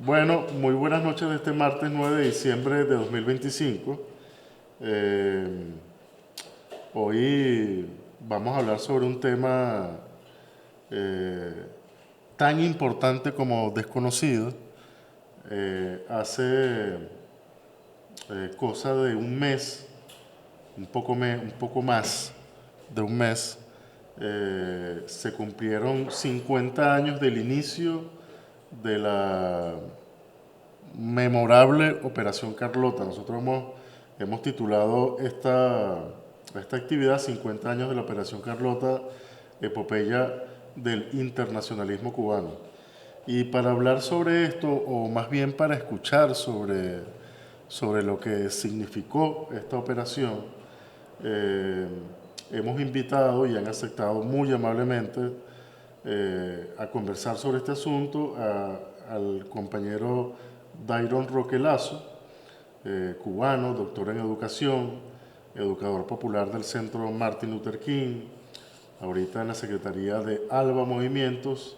Bueno, muy buenas noches de este martes 9 de diciembre de 2025. Eh, Hoy vamos a hablar sobre un tema eh, tan importante como desconocido. Hace cosa de un mes, un poco más de un mes, se cumplieron 50 años del inicio de la memorable Operación Carlota. Nosotros hemos titulado esta actividad 50 años de la Operación Carlota, epopeya del internacionalismo cubano. Y para hablar sobre esto, o más bien para escuchar sobre lo que significó esta operación, eh, hemos invitado y han aceptado muy amablemente a conversar sobre este asunto al compañero Dairon Roquelazo, cubano, doctor en educación, educador popular del Centro Martin Luther King, ahorita en la Secretaría de ALBA Movimientos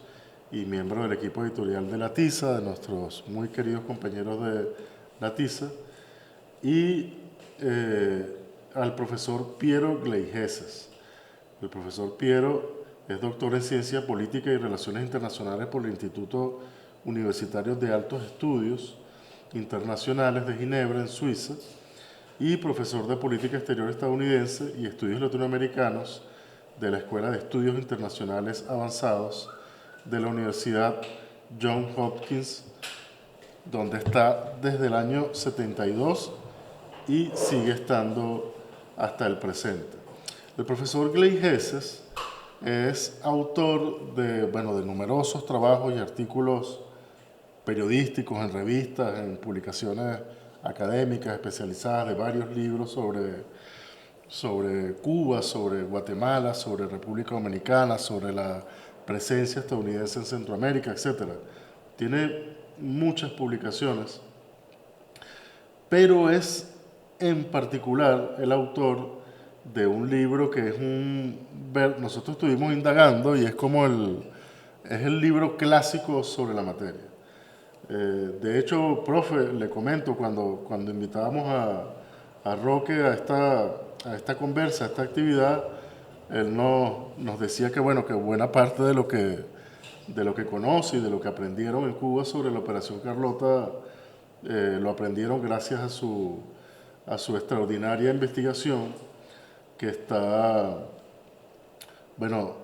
y miembro del equipo editorial de La Tiza, de nuestros muy queridos compañeros de La Tiza, y al profesor Piero Gleijeses. El profesor Piero es doctor en Ciencia Política y Relaciones Internacionales por el Instituto Universitario de Altos Estudios Internacionales de Ginebra, en Suiza, y profesor de Política Exterior estadounidense y Estudios Latinoamericanos de la Escuela de Estudios Internacionales Avanzados de la Universidad Johns Hopkins, donde está desde el año 72 y sigue estando hasta el presente. El profesor Gleijeses es autor de numerosos trabajos y artículos periodísticos, en revistas, en publicaciones académicas especializadas, de varios libros sobre Cuba, sobre Guatemala, sobre República Dominicana, sobre la presencia estadounidense en Centroamérica, etcétera. Tiene muchas publicaciones, pero es en particular el autor de un libro que es nosotros estuvimos indagando y es como es el libro clásico sobre la materia. De hecho, profe, le comento, cuando invitábamos a Roque a esta conversa, a esta actividad, él nos decía que, bueno, que buena parte de lo que conoce y de lo que aprendieron en Cuba sobre la Operación Carlota, lo aprendieron gracias a su extraordinaria investigación que está, bueno,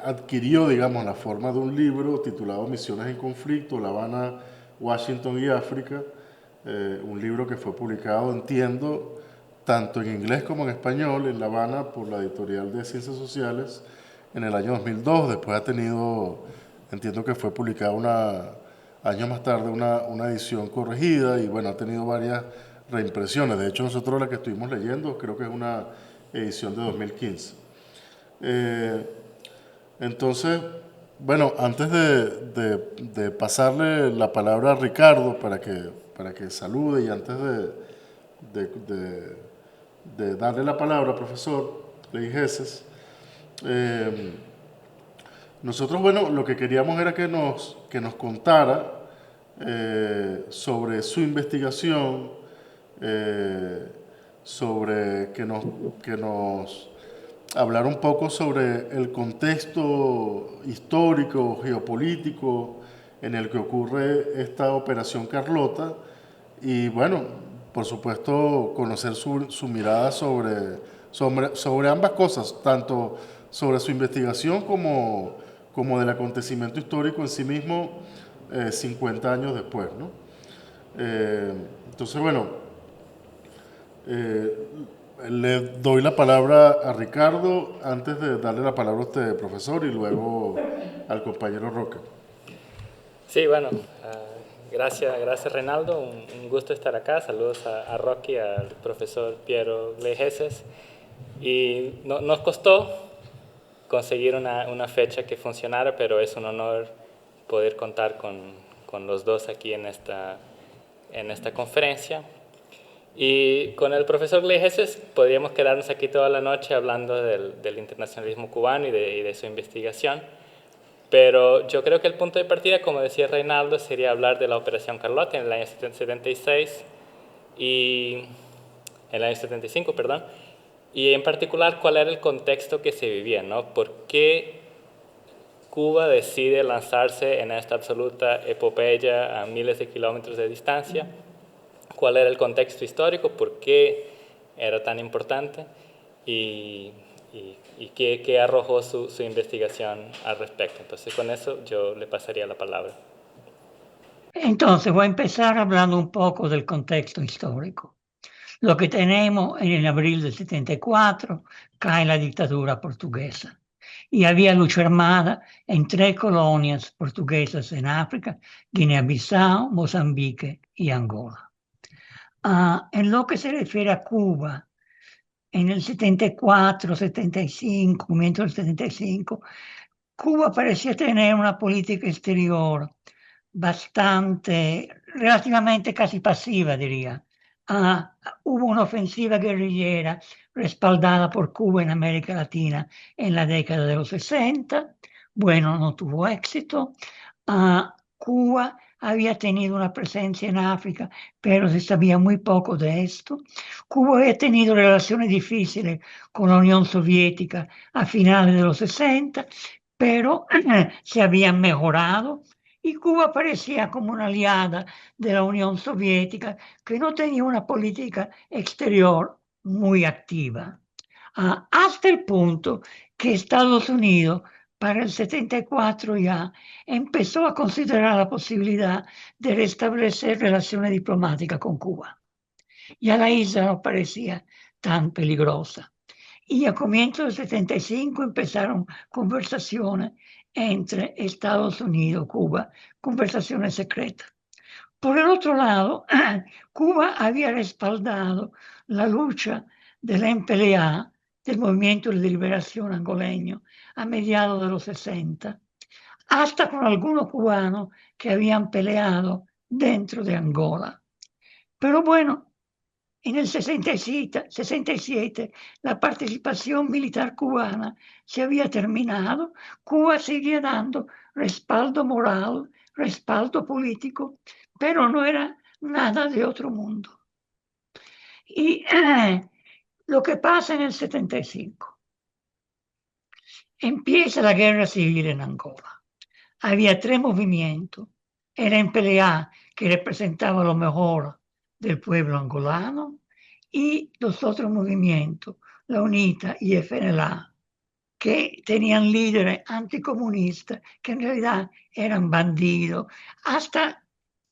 adquirió, digamos, la forma de un libro titulado Misiones en Conflicto, La Habana, Washington y África, un libro que fue publicado, entiendo, tanto en inglés como en español en La Habana por la editorial de Ciencias Sociales en el año 2002. Después ha tenido, entiendo que fue publicado años más tarde una edición corregida y bueno, ha tenido varias reimpresiones. De hecho, nosotros la que estuvimos leyendo creo que es una edición de 2015. Eh, entonces, bueno, antes de pasarle la palabra a Ricardo para que salude y antes de, de- de darle la palabra, profesor Leijeses, eh, nosotros, bueno, lo que queríamos era que nos contara sobre su investigación, eh, sobre que nos hablar un poco sobre el contexto histórico, geopolítico en el que ocurre esta Operación Carlota y bueno, por supuesto conocer su mirada sobre ambas cosas, tanto sobre su investigación como del acontecimiento histórico en sí mismo 50 años después, ¿no? Eh, entonces, bueno, eh, le doy la palabra a Ricardo antes de darle la palabra a usted, profesor, y luego al compañero Roca. Sí, bueno, gracias Reinaldo, un gusto estar acá. Saludos a Rocky, al profesor Piero Gleijeses. Y nos costó conseguir una fecha que funcionara, pero es un honor poder contar con los dos aquí en esta conferencia. Y con el profesor Gleijeses podríamos quedarnos aquí toda la noche hablando del internacionalismo cubano y de su investigación. Pero yo creo que el punto de partida, como decía Reinaldo, sería hablar de la Operación Carlota en el año 76 y en el año 75, perdón, y en particular cuál era el contexto que se vivía, ¿no? ¿Por qué Cuba decide lanzarse en esta absoluta epopeya a miles de kilómetros de distancia? ¿Cuál era el contexto histórico? ¿Por qué era tan importante? Y, y qué arrojó su investigación al respecto. Entonces, con eso yo le pasaría la palabra. Entonces, voy a empezar hablando un poco del contexto histórico. Lo que tenemos en abril del 74, cae la dictadura portuguesa y había lucha armada en 3 colonias portuguesas en África: Guinea-Bissau, Mozambique y Angola. En lo que se refiere a Cuba, en el 74, 75, comienzo del 75, Cuba parecía tener una política exterior bastante, relativamente casi pasiva, diría. Hubo una ofensiva guerrillera respaldada por Cuba en América Latina en la década de los 60. Bueno, no tuvo éxito. Cuba había tenido una presencia en África, pero se sabía muy poco de esto. Cuba había tenido relaciones difíciles con la Unión Soviética a finales de los 60, pero se habían mejorado y Cuba parecía como una aliada de la Unión Soviética que no tenía una política exterior muy activa. Hasta el punto que Estados Unidos para el 74 ya empezó a considerar la posibilidad de restablecer relaciones diplomáticas con Cuba. Ya la isla no parecía tan peligrosa. Y a comienzos del 75 empezaron conversaciones entre Estados Unidos y Cuba, conversaciones secretas. Por el otro lado, Cuba había respaldado la lucha del MPLA, del Movimiento de Liberación Angoleño, a mediados de los 60, hasta con algunos cubanos que habían peleado dentro de Angola. Pero bueno, en el 67 la participación militar cubana se había terminado. Cuba seguía dando respaldo moral, respaldo político, pero no era nada de otro mundo. Y lo que pasa en el 75, empieza la guerra civil en Angola. Había 3 movimientos: el MPLA, que representaba lo mejor del pueblo angolano, y los otros movimientos, la UNITA y FNLA, que tenían líderes anticomunistas que en realidad eran bandidos. Hasta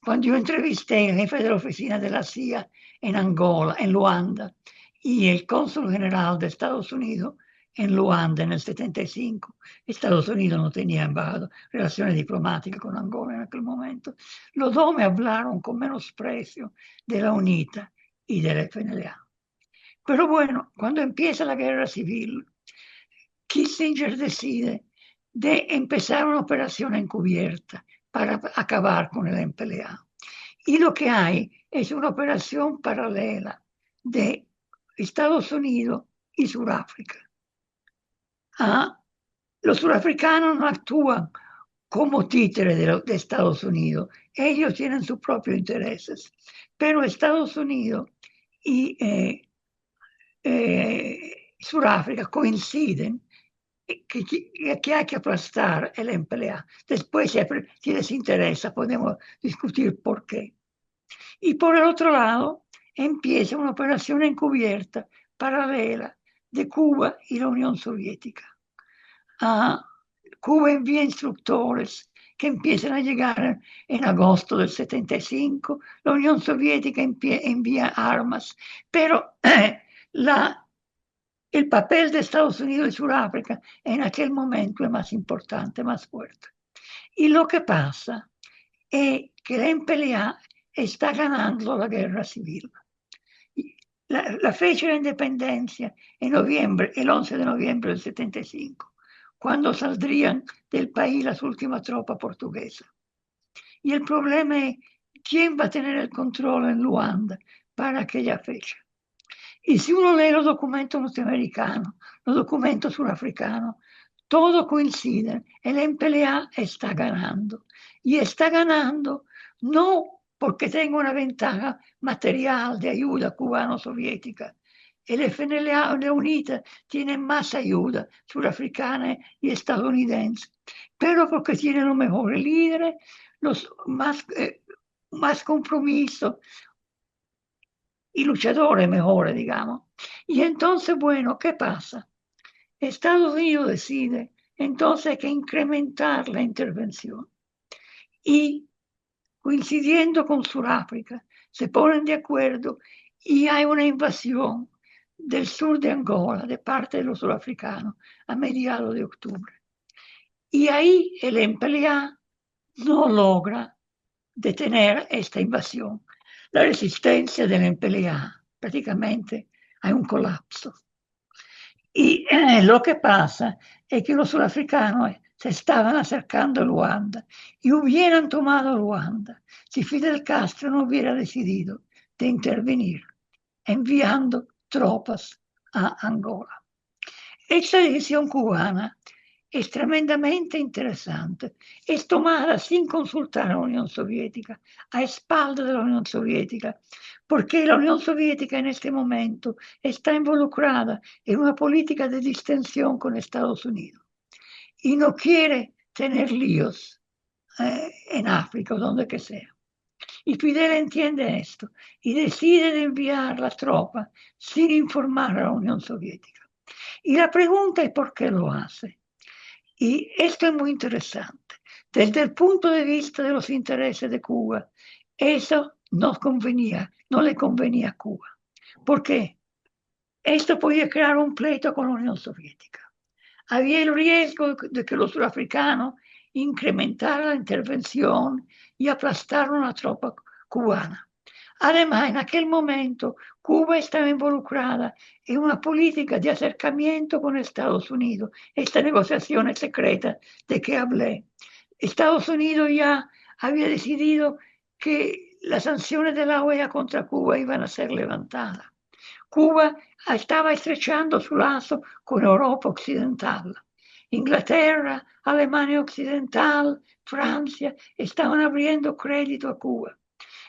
cuando yo entrevisté al jefe de la oficina de la CIA en Angola, en Luanda, y el cónsul general de Estados Unidos en Luanda en el 75. Estados Unidos no tenía relaciones diplomáticas con Angola en aquel momento. Los dos me hablaron con menosprecio de la UNITA y del FNLA. Pero bueno, cuando empieza la guerra civil, Kissinger decide de empezar una operación encubierta para acabar con el MPLA. Y lo que hay es una operación paralela de Estados Unidos y Sudáfrica. Los surafricanos no actúan como títeres de Estados Unidos. Ellos tienen sus propios intereses. Pero Estados Unidos y Sudáfrica coinciden que hay que aplastar el MPLA. Después, si les interesa, podemos discutir por qué. Y por el otro lado, empieza una operación encubierta paralela de Cuba y la Unión Soviética. Cuba envía instructores que empiezan a llegar en agosto del 75. La Unión Soviética envía armas, pero el papel de Estados Unidos y Sudáfrica en aquel momento es más importante, más fuerte. Y lo que pasa es que el MPLA está ganando la guerra civil. La fecha de independencia en noviembre, el 11 de noviembre del 75, cuando saldrían del país las últimas tropas portuguesas. Y el problema es quién va a tener el control en Luanda para aquella fecha. Y si uno lee los documentos norteamericanos, los documentos surafricanos, todo coincide, el MPLA está ganando. Y está ganando no porque tenga una ventaja material de ayuda cubano-soviética. El FNLA UNITA tiene más ayuda surafricana y estadounidense, pero porque tiene los mejores líderes, los más compromiso y luchadores mejores, digamos. Y entonces, bueno, ¿qué pasa? Estados Unidos decide entonces que incrementar la intervención y coincidiendo con Sudáfrica, se ponen de acuerdo y hay una invasión del sur de Angola de parte de los sudafricanos a mediados de octubre. Y ahí el MPLA no logra detener esta invasión. La resistencia del MPLA prácticamente hay un colapso. Y lo que pasa es que los sudafricanos se estaban acercando a Luanda y hubieran tomado Luanda si Fidel Castro no hubiera decidido de intervenir enviando tropas a Angola. Esta decisión cubana es tremendamente interesante. Es tomada sin consultar a la Unión Soviética, a espaldas de la Unión Soviética, porque la Unión Soviética en este momento está involucrada en una política de distensión con Estados Unidos y no quiere tener líos en África o donde que sea. Y Fidel entiende esto y decide de enviar la tropa sin informar a la Unión Soviética. Y la pregunta es por qué lo hace. Y esto es muy interesante. Desde el punto de vista de los intereses de Cuba, eso no le convenía a Cuba. ¿Por qué? Esto podía crear un pleito con la Unión Soviética. Había el riesgo de que los surafricanos incrementaran la intervención y aplastaran la tropa cubana. Además, en aquel momento, Cuba estaba involucrada en una política de acercamiento con Estados Unidos, estas negociaciones secretas de que hablé. Estados Unidos ya había decidido que las sanciones de la OEA contra Cuba iban a ser levantadas. Cuba estaba estrechando su lazo con Europa occidental. Inglaterra, Alemania Occidental, Francia estaban abriendo crédito a Cuba.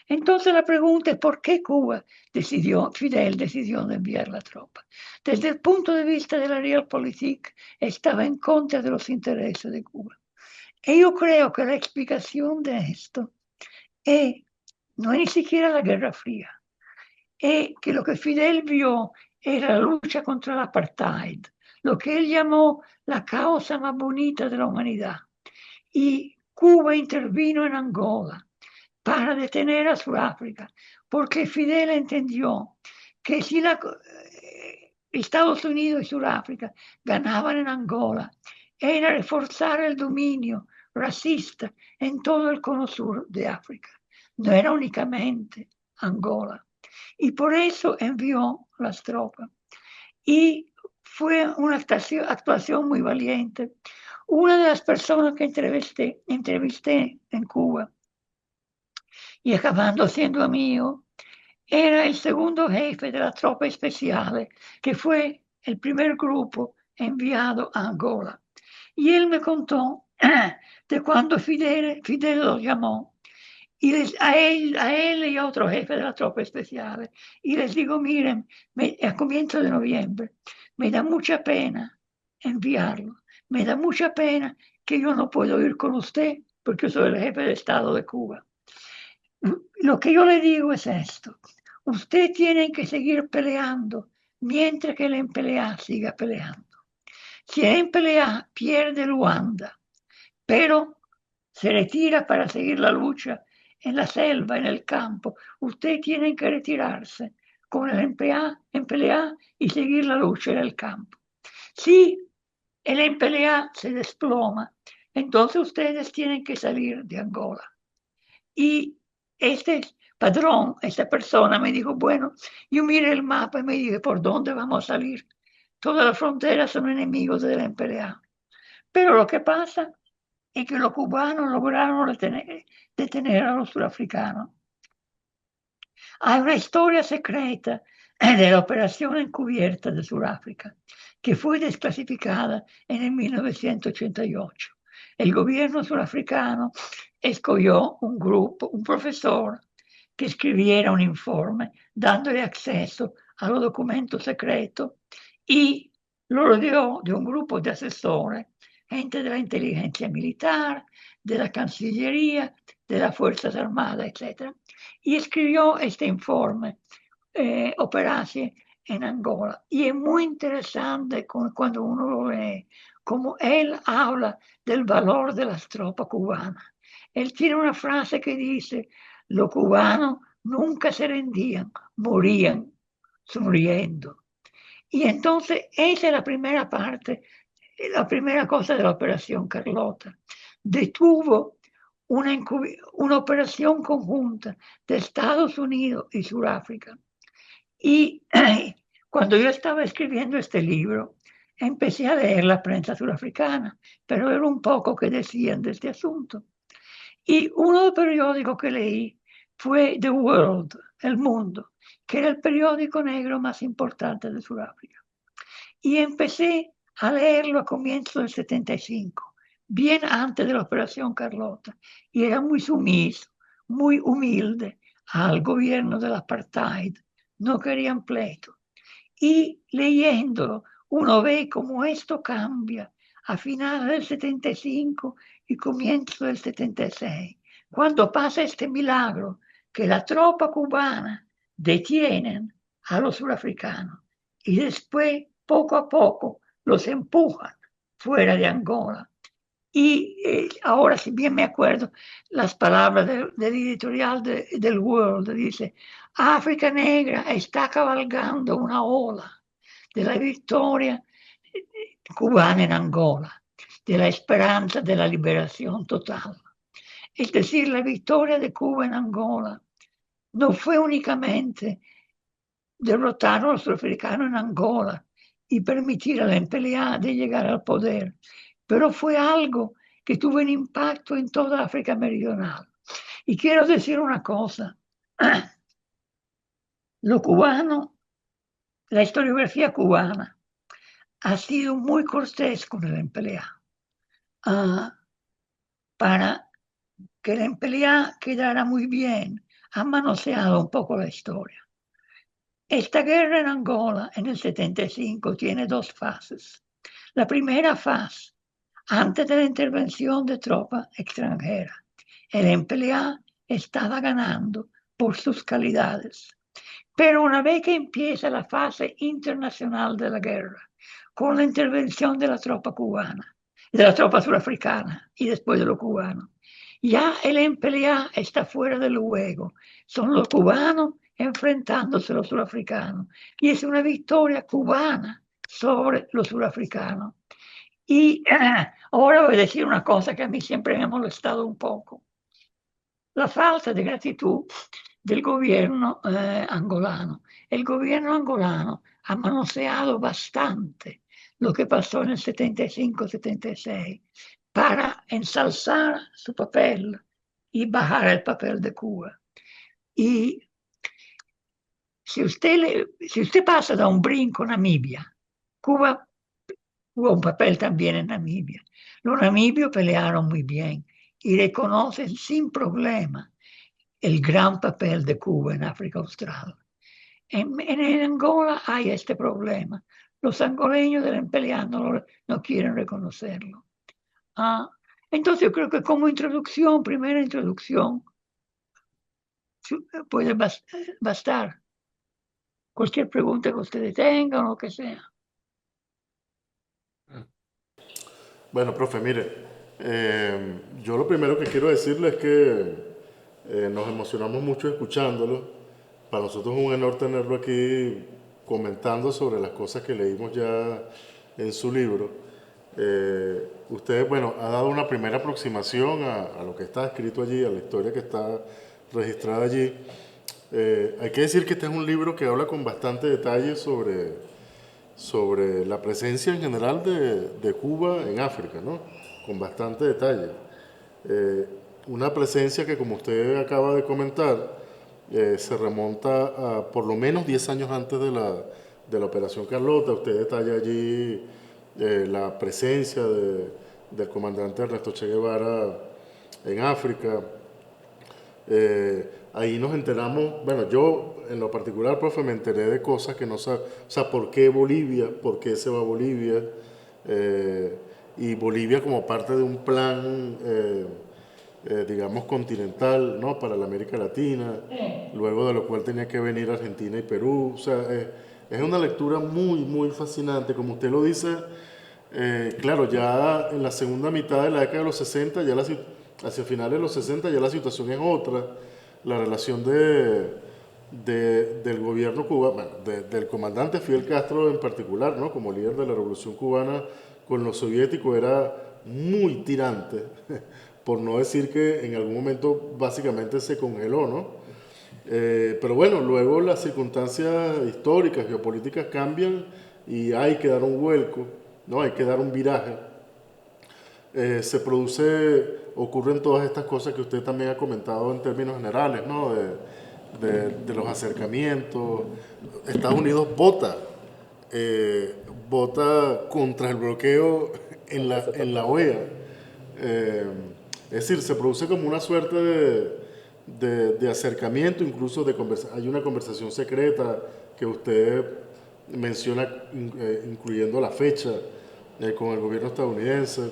Entonces la pregunta es por qué Fidel decidió enviar la tropa. Desde el punto de vista de la Realpolitik estaba en contra de los intereses de Cuba. Y yo creo que la explicación de esto no es ni siquiera la Guerra Fría, es que lo que Fidel vio era la lucha contra el apartheid, lo que él llamó la causa más bonita de la humanidad. Y Cuba intervino en Angola para detener a Sudáfrica, porque Fidel entendió que si Estados Unidos y Sudáfrica ganaban en Angola, era reforzar el dominio racista en todo el cono sur de África. No era únicamente Angola. Y por eso envió las tropas. Y fue una actuación muy valiente. Una de las personas que entrevisté en Cuba, y acabando siendo amigo, era el segundo jefe de la tropa especial, que fue el primer grupo enviado a Angola. Y él me contó de cuando Fidel lo llamó, y a él y a otro jefe de la tropa especial, y les digo, miren, a comienzo de noviembre, me da mucha pena enviarlo, me da mucha pena que yo no puedo ir con usted, porque yo soy el jefe de Estado de Cuba. Lo que yo le digo es esto, usted tiene que seguir peleando mientras que el MPLA siga peleando. Si el MPLA pierde Luanda, pero se retira para seguir la lucha en la selva, en el campo, usted tiene que retirarse con el MPLA y seguir la lucha en el campo. Si el MPLA se desploma, entonces ustedes tienen que salir de Angola. Y este padrón, esta persona me dijo, bueno, yo miré el mapa y me dije, ¿por dónde vamos a salir? Todas las fronteras son enemigos del MPLA. Pero lo que pasa es que los cubanos lograron detener a los surafricanos. Hay una historia secreta de la operación encubierta de Sudáfrica, que fue desclasificada en el 1988. El gobierno surafricano escogió un grupo, un profesor, que escribiera un informe dándole acceso a los documentos secretos y lo rodeó de un grupo de asesores, gente de la inteligencia militar, de la Cancillería, de las Fuerzas Armadas, etc. Y escribió este informe, Operasi en Angola. Y es muy interesante cuando uno lo lee, como él habla del valor de las tropas cubanas. Él tiene una frase que dice, los cubanos nunca se rendían, morían sonriendo. Y entonces esa es la primera parte, la primera cosa de la operación Carlota. Detuvo una operación conjunta de Estados Unidos y Sudáfrica. Y cuando yo estaba escribiendo este libro, empecé a leer la prensa surafricana, pero era un poco que decían de este asunto. Y uno de los periódicos que leí fue The World, El Mundo, que era el periódico negro más importante de Sudáfrica. Y empecé a leerlo a comienzos del 75, bien antes de la Operación Carlota, y era muy sumiso, muy humilde al gobierno del apartheid, no querían pleito. Y leyéndolo, uno ve cómo esto cambia a finales del 75 y comienzo del 76, cuando pasa este milagro que la tropa cubana detienen a los surafricanos y después, poco a poco, los empujan fuera de Angola. Y ahora, si bien me acuerdo, las palabras del editorial del World dice, África Negra está cabalgando una ola de la victoria cubana en Angola, de la esperanza de la liberación total. Es decir, la victoria de Cuba en Angola no fue únicamente derrotar a los surafricanos en Angola y permitir a la MPLA de llegar al poder, pero fue algo que tuvo un impacto en toda África Meridional. Y quiero decir una cosa, lo cubano, la historiografía cubana ha sido muy cortés con el MPLA para que el MPLA quedara muy bien, ha manoseado un poco la historia. Esta guerra en Angola en el 75 tiene dos fases. La primera fase, antes de la intervención de tropas extranjeras, el MPLA estaba ganando por sus calidades. Pero una vez que empieza la fase internacional de la guerra, con la intervención de la tropa cubana, de la tropa surafricana y después de los cubanos, ya el MPLA está fuera del juego. Son los cubanos enfrentándose a los surafricanos. Y es una victoria cubana sobre los surafricanos. Y ahora voy a decir una cosa que a mí siempre me ha molestado un poco. La falta de gratitud del gobierno angolano. El gobierno angolano ha manoseado bastante lo que pasó en el 75-76 para ensalzar su papel y bajar el papel de Cuba. Y si usted pasa da un brinco a Namibia, Cuba jugó un papel también en Namibia. Los namibios pelearon muy bien y reconocen sin problema el gran papel de Cuba en África Austral. En Angola hay este problema. Los angoleños del MPLA no quieren reconocerlo. Entonces yo creo que como introducción, primera introducción, puede bastar. Cualquier pregunta que ustedes tengan o lo que sea. Bueno, profe, mire, yo lo primero que quiero decirle es que nos emocionamos mucho escuchándolo. Para nosotros es un honor tenerlo aquí comentando sobre las cosas que leímos ya en su libro. Usted, bueno, ha dado una primera aproximación a lo que está escrito allí, a la historia que está registrada allí. Hay que decir que este es un libro que habla con bastante detalle sobre la presencia en general de Cuba en África, ¿no? Con bastante detalle. Una presencia que, como usted acaba de comentar, se remonta a por lo menos 10 años antes de la Operación Carlota. Usted detalla allí la presencia del comandante Ernesto Che Guevara en África. Ahí nos enteramos, bueno, yo en lo particular, profe, me enteré de cosas que no sabía, o sea, ¿por qué Bolivia? ¿Por qué se va a Bolivia? Eh, y Bolivia como parte de un plan, digamos, continental, ¿no? Para la América Latina, luego de lo cual tenía que venir Argentina y Perú. O sea, es una lectura muy, muy fascinante. Como usted lo dice, claro, ya en la segunda mitad de la década de los 60, hacia finales de los 60, ya la situación es otra. La relación del gobierno cubano, bueno, del comandante Fidel Castro en particular, ¿no? Como líder de la revolución cubana con los soviéticos era muy tirante, por no decir que en algún momento básicamente se congeló, ¿no? Pero bueno, luego las circunstancias históricas, geopolíticas cambian y hay que dar un vuelco, ¿no? Hay que dar un viraje. Se produce, ocurren todas estas cosas que usted también ha comentado en términos generales, ¿no? De los acercamientos. Estados Unidos vota contra el bloqueo en la OEA. Eh, es decir, se produce como una suerte de acercamiento, incluso hay una conversación secreta que usted menciona, incluyendo la fecha, con el gobierno estadounidense.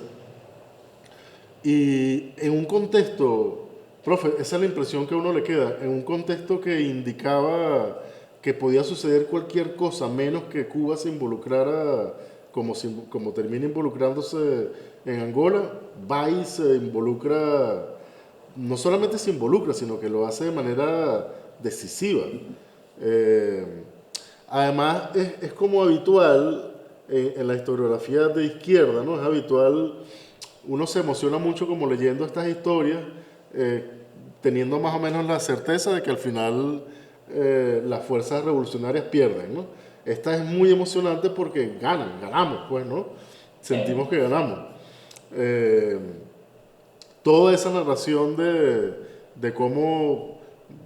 Y en un contexto, profe, esa es la impresión que a uno le queda, en un contexto que indicaba que podía suceder cualquier cosa menos que Cuba se involucrara como termina involucrándose en Angola, va y se involucra, no solamente se involucra, sino que lo hace de manera decisiva. Eh, Además, es como habitual en la historiografía de izquierda, ¿no? Es habitual, uno se emociona mucho como leyendo estas historias, eh, teniendo más o menos la certeza de que al final las fuerzas revolucionarias pierden, ¿no? Esta es muy emocionante porque ganamos, pues, ¿no? Sentimos que ganamos. Eh, Toda esa narración de cómo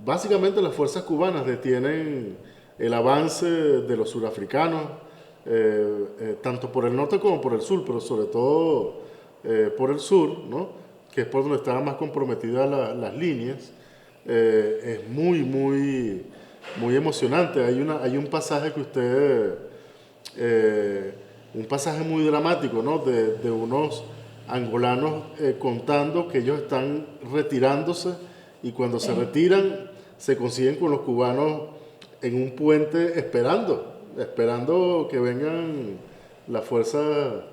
básicamente las fuerzas cubanas detienen el avance de los surafricanos, tanto por el norte como por el sur, pero sobre todo por el sur, ¿no? Que es por donde estaban más comprometidas las líneas, es muy, muy, muy emocionante. Hay un pasaje que eh, un pasaje muy dramático, ¿no? De unos angolanos contando que ellos están retirándose y cuando se retiran se consiguen con los cubanos en un puente esperando que vengan las fuerzas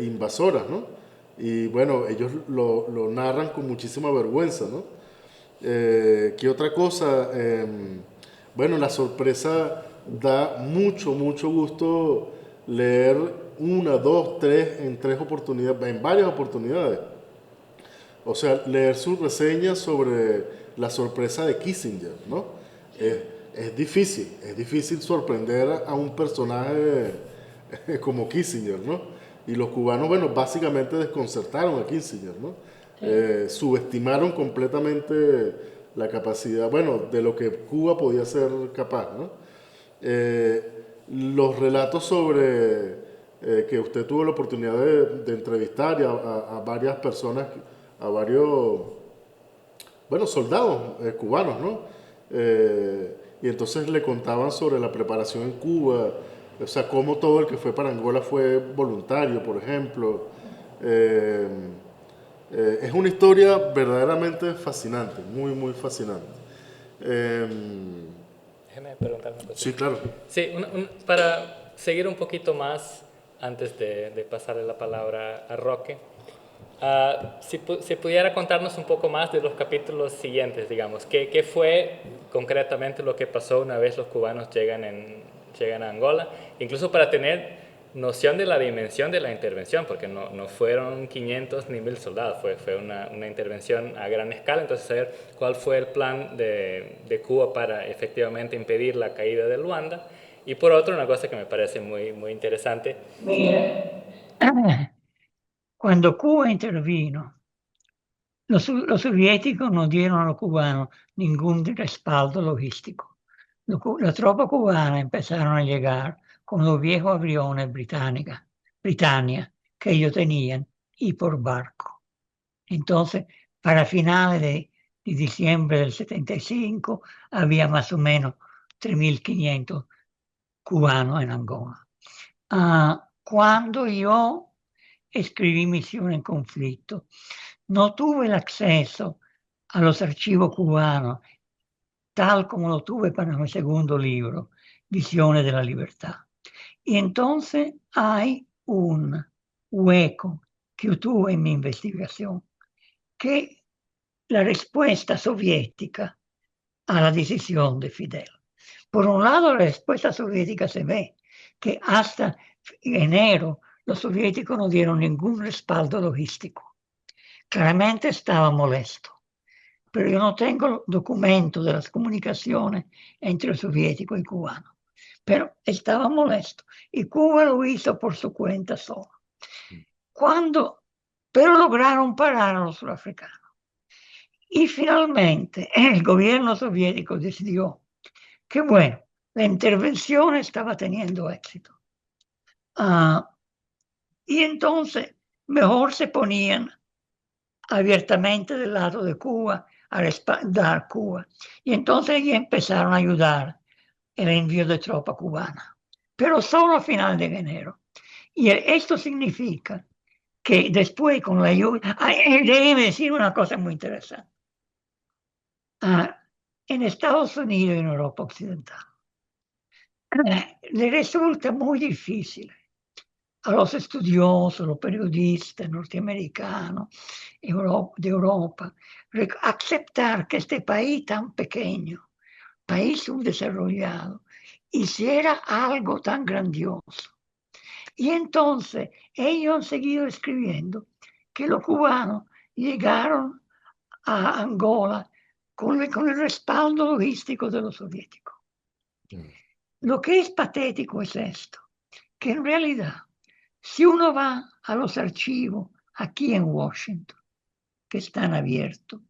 invasoras, ¿no? Y bueno, ellos lo narran con muchísima vergüenza, ¿no? ¿Qué otra cosa? Bueno, la sorpresa da mucho, mucho gusto leer una, dos, tres, en tres oportunidades, en varias oportunidades. O sea, leer su reseña sobre la sorpresa de Kissinger, ¿no? Es, es difícil sorprender a un personaje como Kissinger, ¿no? Y los cubanos, bueno, básicamente desconcertaron a Kissinger, ¿no? Subestimaron completamente la capacidad, bueno, de lo que Cuba podía ser capaz, ¿no? Los relatos sobre que usted tuvo la oportunidad de entrevistar a varias personas, a varios, bueno, soldados cubanos, ¿no? Y entonces le contaban sobre la preparación en Cuba, o sea, cómo todo el que fue para Angola fue voluntario, por ejemplo. Eh, es una historia verdaderamente fascinante, muy, muy fascinante. Eh, Déjeme preguntar una sí, cosita. claro. Sí, para seguir un poquito más antes de pasarle la palabra a Roque, si pudiera contarnos un poco más de los capítulos siguientes, digamos, ¿qué fue concretamente lo que pasó una vez los cubanos llegan a Angola? Incluso para tener noción de la dimensión de la intervención, porque no fueron 500 ni 1000 soldados, fue una intervención a gran escala, entonces saber cuál fue el plan de Cuba para efectivamente impedir la caída de Luanda. Y por otro, una cosa que me parece muy, muy interesante. Mira, quando Cuba intervino, Los soviéticos no dieron a los cubanos ningún respaldo logístico. Las tropas cubanas empezaron a llegar con los viejos aviones Britannia que ellos tenían y por barco. Entonces, para finales de diciembre del 75, había más o menos 3.500 cubanos en Angola. Cuando yo escribí Misión en Conflicto, no tuve el acceso a los archivos cubanos tal como lo tuve para mi segundo libro, Visiones de la Libertad. Y entonces hay un hueco que yo tuve en mi investigación, que la respuesta soviética a la decisión de Fidel. Por un lado, la respuesta soviética se ve que hasta enero los soviéticos no dieron ningún respaldo logístico. Claramente estaba molesto, pero yo no tengo documentos de las comunicaciones entre el soviético y el cubano. Pero estaba molesto y Cuba lo hizo por su cuenta sola. Pero lograron parar a los surafricanos. Y finalmente el gobierno soviético decidió que, bueno, la intervención estaba teniendo éxito. Y entonces mejor se ponían abiertamente del lado de Cuba a respaldar Cuba. Y entonces ya empezaron a ayudar el envío de tropa cubana, pero solo a final de enero. Y esto significa que después con la ayuda, déjeme decir una cosa muy interesante. En Estados Unidos y en Europa Occidental, le resulta muy difícil a los estudiosos, a los periodistas norteamericanos de Europa, aceptar que este país tan pequeño, país subdesarrollado, hiciera algo tan grandioso. Y entonces ellos han seguido escribiendo que los cubanos llegaron a Angola con el respaldo logístico de los soviéticos. Lo que es patético es esto, que en realidad, si uno va a los archivos aquí en Washington, que están abiertos,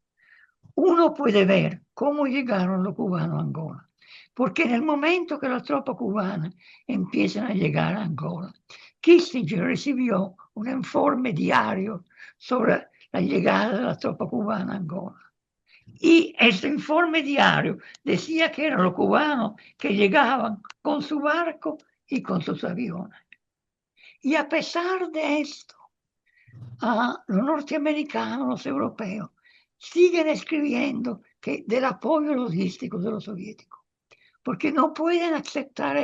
uno puede ver cómo llegaron los cubanos a Angola. Porque en el momento que las tropas cubanas empiezan a llegar a Angola, Kissinger recibió un informe diario sobre la llegada de la tropa cubana a Angola. Y ese informe diario decía que eran los cubanos que llegaban con su barco y con sus aviones. Y a pesar de esto, los norteamericanos, los europeos, siguen escribiendo del apoyo logístico de los soviéticos, porque no pueden aceptar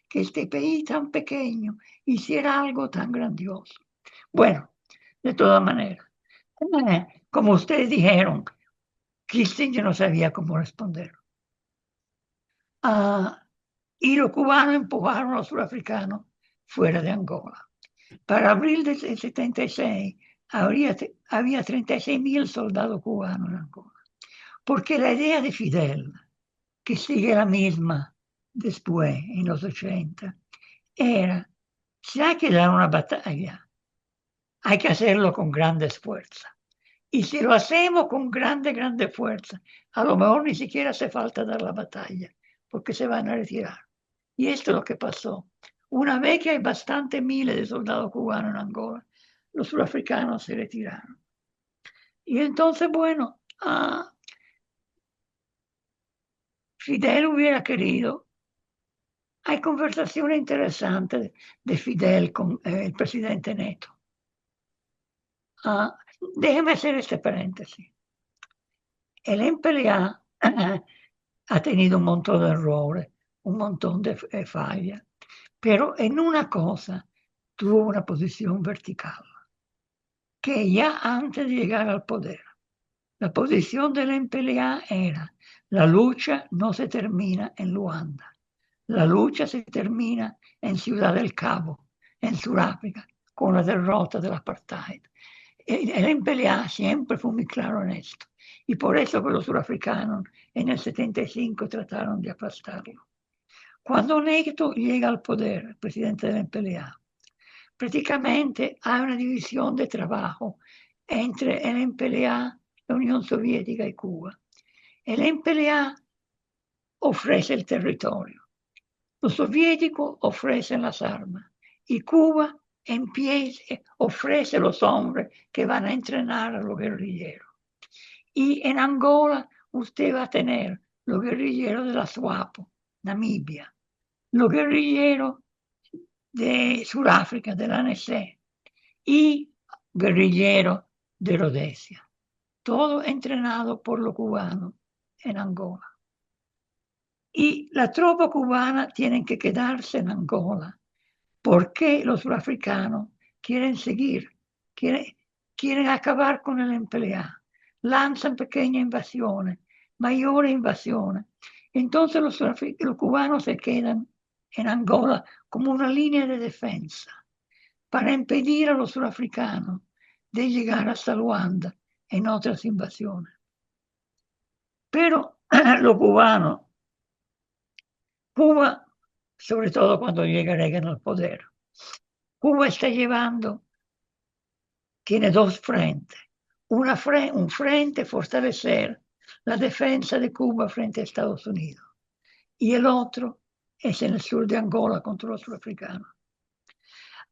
que este país tan pequeño hiciera algo tan grandioso. Bueno, de todas maneras, como ustedes dijeron, Kissinger no sabía cómo responder. Y los cubanos empujaron a los surafricanos fuera de Angola. Para abril del 76 había 36.000 soldados cubanos en Angola. Porque la idea de Fidel, que sigue la misma después, en los 80, era, si hay que dar una batalla, hay que hacerlo con grandes fuerzas. Y si lo hacemos con grande fuerza, a lo mejor ni siquiera hace falta dar la batalla, porque se van a retirar. Y esto es lo que pasó. Una vez que hay bastantes miles de soldados cubanos en Angola, los surafricanos se retiraron. Y entonces, bueno, Fidel hubiera querido. Hay conversaciones interesantes de Fidel con el presidente Neto. Déjeme hacer este paréntesis. El MPLA ha tenido un montón de errores, un montón de fallas, pero en una cosa tuvo una posición vertical, que ya antes de llegar al poder, la posición del MPLA era: la lucha no se termina en Luanda, la lucha se termina en Ciudad del Cabo, en Sudáfrica, con la derrota del apartheid. El MPLA siempre fue muy claro en esto, y por eso que los surafricanos en el 75 trataron de aplastarlo. Cuando Neto llega al poder, el presidente del MPLA, prácticamente hay una división de trabajo entre el MPLA la Unión Soviética y Cuba. El MPLA ofrece el territorio. Los soviéticos ofrecen las armas y Cuba ofrece los hombres que van a entrenar a los guerrilleros. Y en Angola usted va a tener los guerrilleros de la SWAPO, Namibia, los guerrilleros de Sudáfrica, del ANC, y guerrilleros de Rhodesia. Todo entrenado por los cubanos en Angola. Y la tropa cubana tiene que quedarse en Angola porque los surafricanos quieren seguir, quieren acabar con el MPLA, lanzan pequeñas invasiones, mayores invasiones. Entonces los cubanos se quedan en Angola como una línea de defensa para impedir a los surafricanos de llegar hasta Luanda en otras invasiones. Pero los cubanos, Cuba, sobre todo cuando llega Reagan al poder, Cuba está tiene dos frentes. Un frente fortalecer la defensa de Cuba frente a Estados Unidos y el otro es en el sur de Angola contra los surafricanos.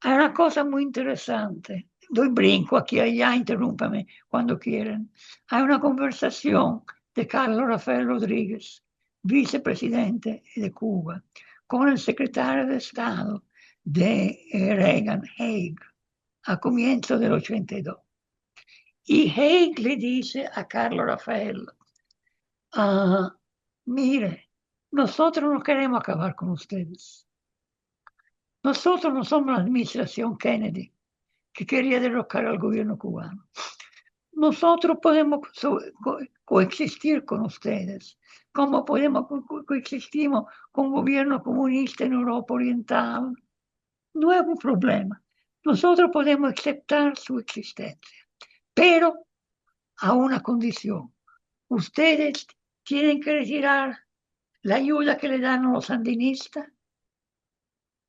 Hay una cosa muy interesante. Doy brinco aquí y allá, interrúmpame cuando quieran. Hay una conversación de Carlos Rafael Rodríguez, vicepresidente de Cuba, con el secretario de Estado de Reagan, Haig, a comienzo del 82. Y Haig le dice a Carlos Rafael, mire, nosotros no queremos acabar con ustedes. Nosotros no somos la administración Kennedy que quería derrocar al gobierno cubano. Nosotros podemos coexistir con ustedes, como podemos coexistimos con un gobierno comunista en Europa Oriental. No es un problema. Nosotros podemos aceptar su existencia, pero a una condición. Ustedes tienen que retirar la ayuda que le dan a los sandinistas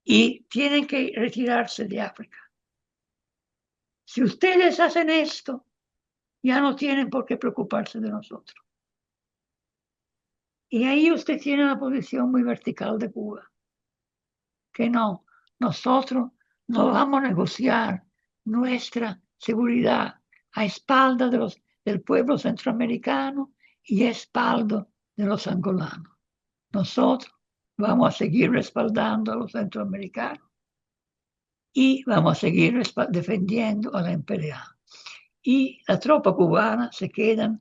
y tienen que retirarse de África. Si ustedes hacen esto, ya no tienen por qué preocuparse de nosotros. Y ahí usted tiene una posición muy vertical de Cuba, que no, nosotros no vamos a negociar nuestra seguridad a espaldas del pueblo centroamericano y a espaldas de los angolanos. Nosotros vamos a seguir respaldando a los centroamericanos y vamos a seguir defendiendo a la MPLA. Y la tropa cubana se quedan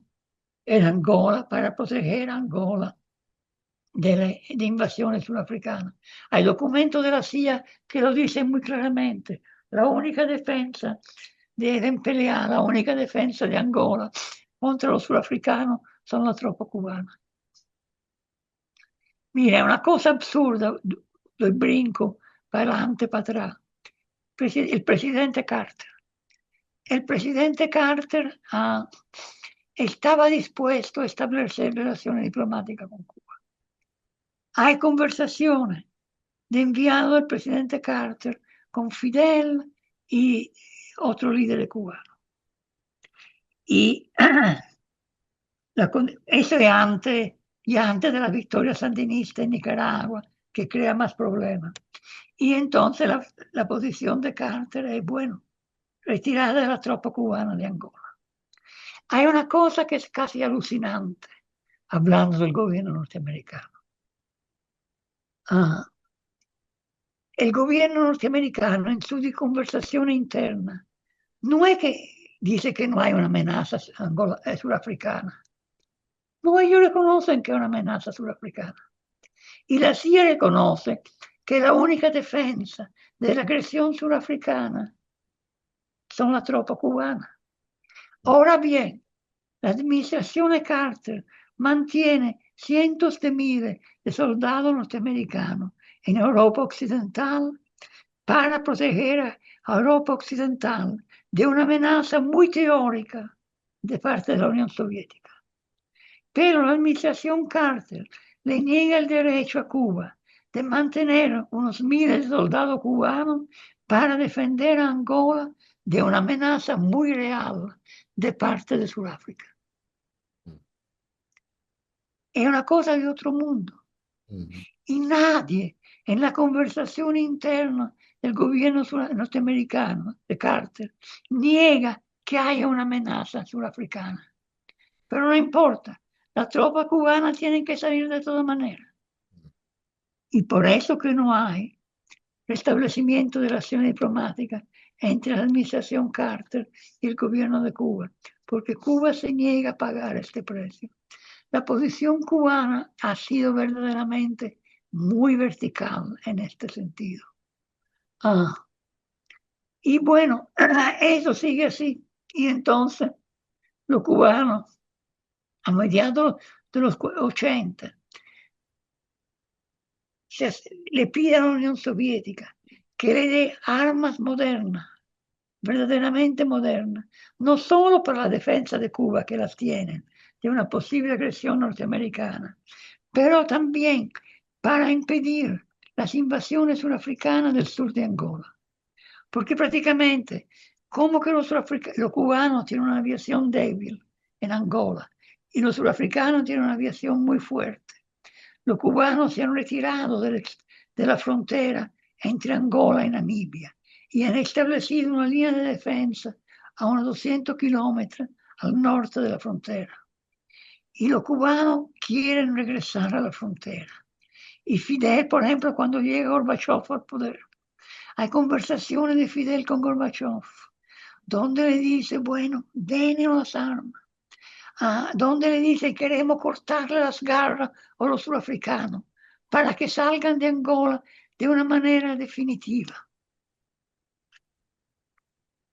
en Angola para proteger a Angola de invasiones surafricanas. Hay documentos de la CIA que lo dicen muy claramente. La única defensa de la MPLA, la única defensa de Angola contra los surafricanos son la tropa cubana. Mira, una cosa absurda, del brinco para adelante, para atrás. El presidente Carter. El presidente Carter estaba dispuesto a establecer relaciones diplomáticas con Cuba. Hay conversaciones de enviado del presidente Carter con Fidel y otro líder cubano. Y eso es antes de la victoria sandinista en Nicaragua, que crea más problemas. Y entonces la posición de Carter es, bueno, retirada de la tropa cubana de Angola. Hay una cosa que es casi alucinante, hablando del gobierno norteamericano. El gobierno norteamericano, en su conversación interna, no es que dice que no hay una amenaza surafricana. No, ellos reconocen que hay una amenaza surafricana. Y la CIA reconoce que la única defensa de la agresión surafricana son las tropas cubanas. Ahora bien, la administración de Carter mantiene cientos de miles de soldados norteamericanos en Europa Occidental para proteger a Europa Occidental de una amenaza muy teórica de parte de la Unión Soviética. Pero la administración Carter le niega el derecho a Cuba de mantener unos miles de soldados cubanos para defender a Angola de una amenaza muy real de parte de Sudáfrica. è una cosa di otro mundo. Y nadie en la conversación interna del gobierno norteamericano de Carter niega que haya una amenaza surafricana. Pero no importa, las tropas cubanas tienen que salir de todas maneras. Y por eso que no hay restablecimiento de relaciones diplomáticas entre la administración Carter y el gobierno de Cuba, porque Cuba se niega a pagar este precio. La posición cubana ha sido verdaderamente muy vertical en este sentido. Y bueno, eso sigue así. Y entonces los cubanos, a mediados de los 80, le piden a la Unión Soviética que le dé armas modernas, verdaderamente modernas, no solo para la defensa de Cuba, que las tienen, de una posible agresión norteamericana, pero también para impedir las invasiones surafricanas del sur de Angola. Porque prácticamente, como que los cubanos tienen una aviación débil en Angola y los surafricanos tienen una aviación muy fuerte. Los cubanos se han retirado de la frontera entre Angola y Namibia y han establecido una línea de defensa a unos 200 kilómetros al norte de la frontera. Y los cubanos quieren regresar a la frontera. Y Fidel, por ejemplo, cuando llega Gorbachev al poder, hay conversaciones de Fidel con Gorbachev, donde le dice, bueno, denos las armas. Donde le dice, queremos cortarle las garras a los surafricanos para que salgan de Angola de una manera definitiva.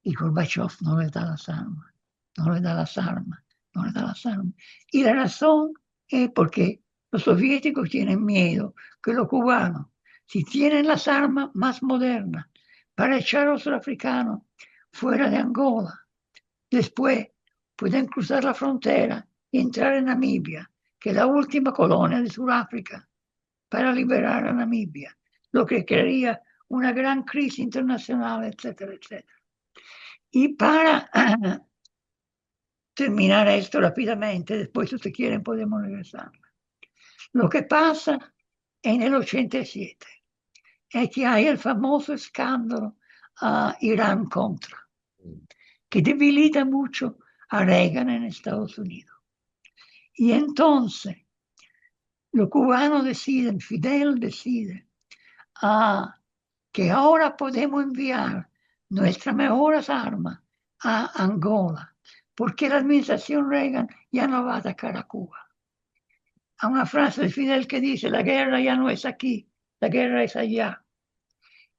Y Gorbachev no le da las armas, no le da las armas, no le da las armas. Y la razón es porque los soviéticos tienen miedo que los cubanos, si tienen las armas más modernas para echar a los surafricanos fuera de Angola, después pueden cruzar la frontera y entrar en Namibia, que es la última colonia de Sudáfrica, para liberar a Namibia, lo que crearía una gran crisis internacional, etcétera, etcétera. Y para terminar esto rápidamente, después si ustedes quieren podemos regresar. Lo que pasa en el 87 es que hay el famoso escándalo Irán-Contra, que debilita mucho a Reagan en Estados Unidos. Y entonces los cubanos deciden, Fidel decide, que ahora podemos enviar nuestras mejores armas a Angola, porque la administración Reagan ya no va a atacar a Cuba. Hay una frase de Fidel que dice, la guerra ya no es aquí, la guerra es allá.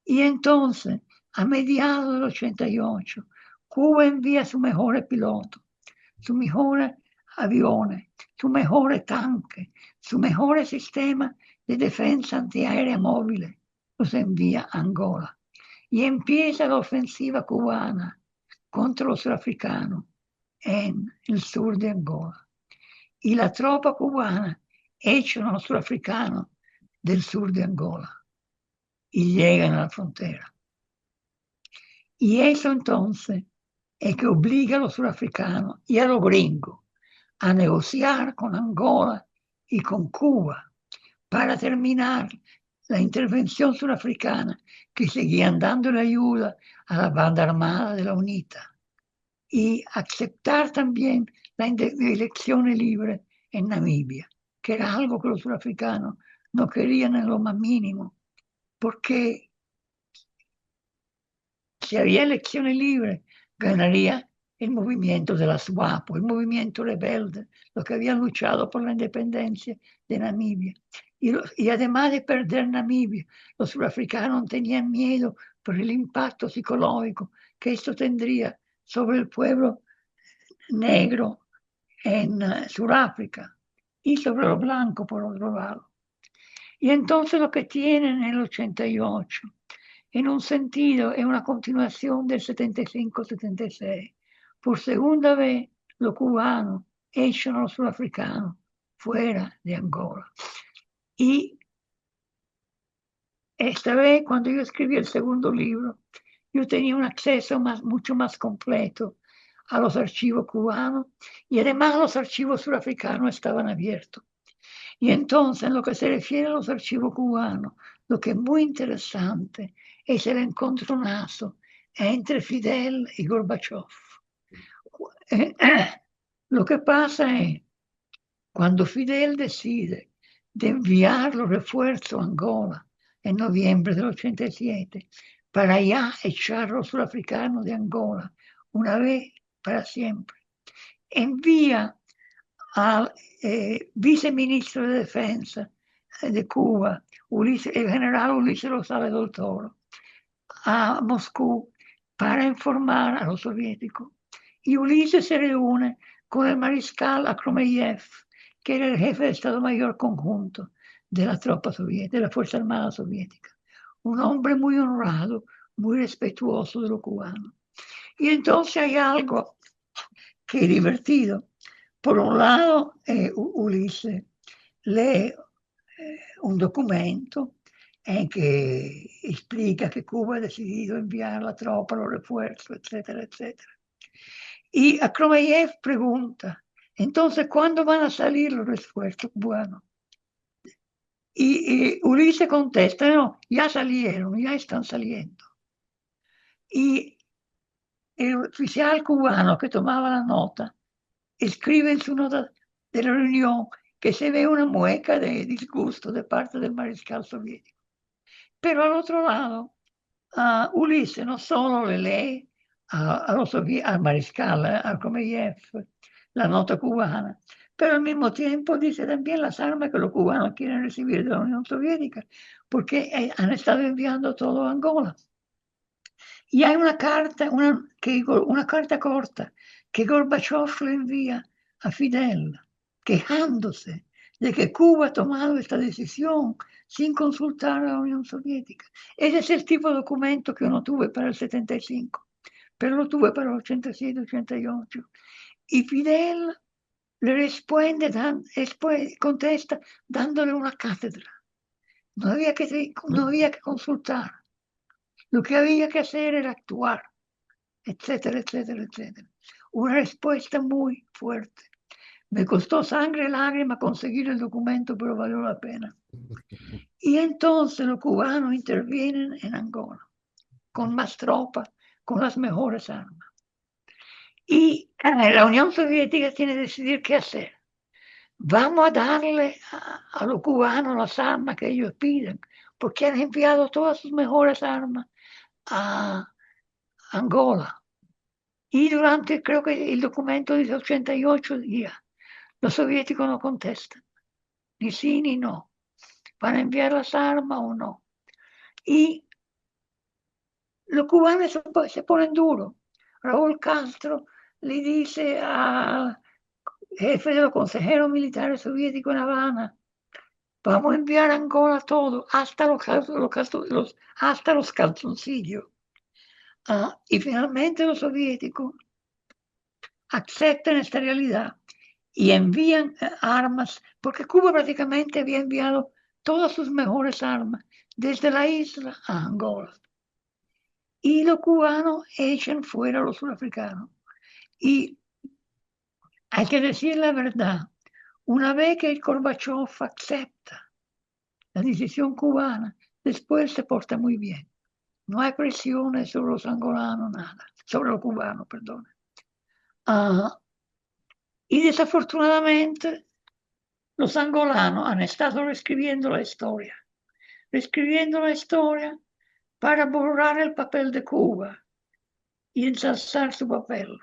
Y entonces, a mediados del 88, Cuba envía sus mejores pilotos, sus mejores aviones, sus mejores tanques, sus mejores sistemas de defensa antiaérea móviles, los envía a Angola. Y empieza la ofensiva cubana contra los surafricanos en el sur de Angola. Y la tropa cubana echan a los surafricanos del sur de Angola y llegan a la frontera. Y eso entonces es que obliga a los surafricanos y a los gringos a negociar con Angola y con Cuba para terminar la intervención surafricana, que seguían dándole ayuda a la banda armada de la UNITA, y aceptar también la elecciones libres en Namibia, que era algo que los surafricanos no querían en lo más mínimo, porque si había elecciones libres, ganaría el movimiento de las SWAPO, el movimiento rebelde, los que habían luchado por la independencia de Namibia. Y además de perder Namibia, los surafricanos tenían miedo por el impacto psicológico que esto tendría sobre el pueblo negro en Sudáfrica y sobre los blancos por otro lado. Y entonces lo que tienen en el 88, en un sentido, es una continuación del 75-76. Por segunda vez, los cubanos echan a los sudafricanos fuera de Angola. Y esta vez, cuando yo escribí el segundo libro, yo tenía un acceso mucho más completo a los archivos cubanos y además los archivos surafricanos estaban abiertos. Y entonces, en lo que se refiere a los archivos cubanos, lo que es muy interesante es el encontronazo entre Fidel y Gorbachev. Lo que pasa es, cuando Fidel decide de enviar los refuerzos a Angola en noviembre del 87, para ya echar a los surafricanos de Angola una vez para siempre, envía al viceministro de Defensa de Cuba, el general Ulises Rosales del Toro, a Moscú para informar a los soviéticos. Y Ulises se reúne con el mariscal Akromeyev, que era el jefe de Estado Mayor Conjunto de la tropa soviética, de la Fuerza Armada Soviética. Un hombre muy honrado, muy respetuoso de los cubanos. Y entonces hay algo que es divertido. Por un lado, Ulises lee un documento en que explica que Cuba ha decidido enviar la tropa, los refuerzos, etcétera, etcétera. Y Akromeyev pregunta, entonces, ¿cuándo van a salir los refuerzos cubanos? Y Ulises contesta, no, ya salieron, ya están saliendo. Y el oficial cubano que tomaba la nota escribe en su nota de la reunión que se ve una mueca de disgusto de parte del mariscal soviético. Pero al otro lado, Ulises no solo le lee al mariscal, a Komeyev, la nota cubana, pero al mismo tiempo dice también las armas que los cubanos quieren recibir de la Unión Soviética, porque han estado enviando todo a Angola. Y hay una carta, una carta corta que Gorbachev le envía a Fidel, quejándose de que Cuba ha tomado esta decisión sin consultar a la Unión Soviética. Ese es el tipo de documento que yo no tuve para el 75, pero lo tuve para el 87, 88. Y Fidel le responde, después contesta dándole una cátedra. No había que consultar. Lo que había que hacer era actuar, etcétera, etcétera, etcétera. Una respuesta muy fuerte. Me costó sangre y lágrima conseguir el documento, pero valió la pena. Y entonces los cubanos intervienen en Angola, con más tropas, con las mejores armas. Y la Unión Soviética tiene que decidir qué hacer. Vamos a darle a los cubanos las armas que ellos piden, porque han enviado todas sus mejores armas a Angola. Y durante, creo que el documento dice 88 días, los soviéticos no contestan, ni sí ni no. ¿Van a enviar las armas o no? Y los cubanos se ponen duros. Raúl Castro le dice al jefe de los consejeros militares soviéticos en Habana, vamos a enviar a Angola todo, hasta los calzoncillos. Y finalmente los soviéticos aceptan esta realidad y envían armas, porque Cuba prácticamente había enviado todas sus mejores armas desde la isla a Angola. Y los cubanos echan fuera a los surafricanos. Y hay que decir la verdad, una vez que el Gorbachev acepta la decisión cubana, después se porta muy bien. No hay presiones sobre los angolanos, nada, sobre los cubanos, perdón. Y desafortunadamente, los angolanos han estado reescribiendo la historia para borrar el papel de Cuba y ensalzar su papel.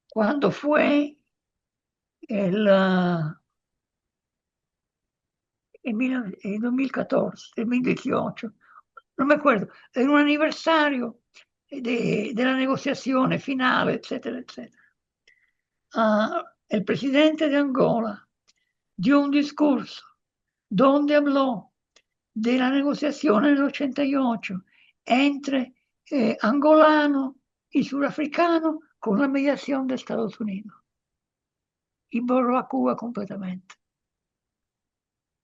Cuando fue en 2014, 2018, no me acuerdo, en un aniversario de las negociaciones finales, etcétera, etcétera. El presidente de Angola dio un discurso donde habló de la negociación en el 88 entre angolano y surafricano con la mediación de Estados Unidos. Y borró a Cuba completamente.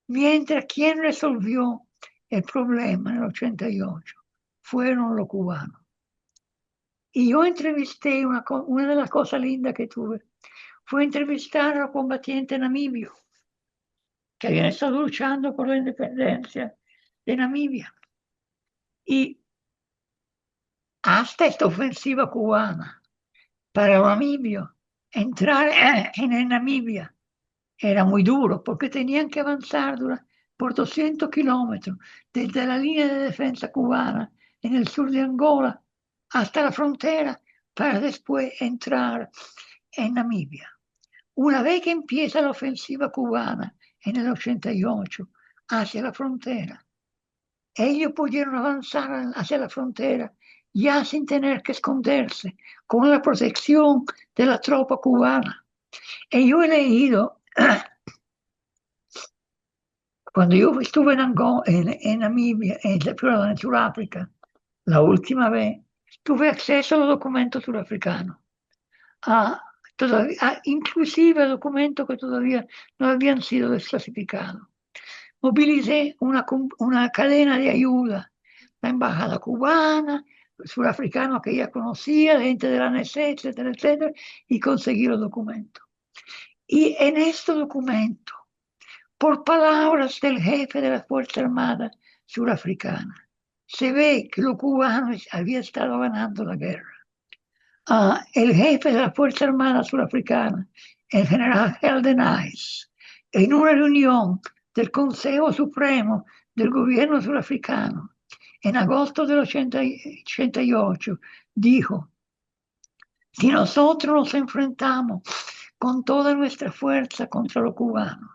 Mientras quien resolvió el problema en el 88 fueron los cubanos. Y yo entrevisté, una de las cosas lindas que tuve, fue entrevistar a los combatientes namibios que habían estado luchando por la independencia de Namibia. Y hasta esta ofensiva cubana para los namibios, entrar en Namibia era muy duro porque tenían que avanzar por 200 kilómetros desde la línea de defensa cubana en el sur de Angola hasta la frontera para después entrar en Namibia. Una vez que empieza la ofensiva cubana en el 88 hacia la frontera, ellos pudieron avanzar hacia la frontera ya sin tener que esconderse, con la protección de la tropa cubana. Y yo he leído, cuando yo estuve en Namibia, en Sudáfrica, la última vez, tuve acceso a los documentos surafricanos, inclusive a documentos que todavía no habían sido desclasificados. Movilicé una cadena de ayuda, la embajada cubana, surafricanos que ella conocía, gente de la ANESE, etcétera, etcétera, y conseguí los documentos. Y en estos documentos, por palabras del jefe de la Fuerza Armada surafricana, se ve que los cubanos habían estado ganando la guerra. El jefe de la Fuerza Armada surafricana, el general Heldenhuis, en una reunión del Consejo Supremo del gobierno surafricano en agosto del 88, dijo: si nosotros nos enfrentamos con toda nuestra fuerza contra los cubanos,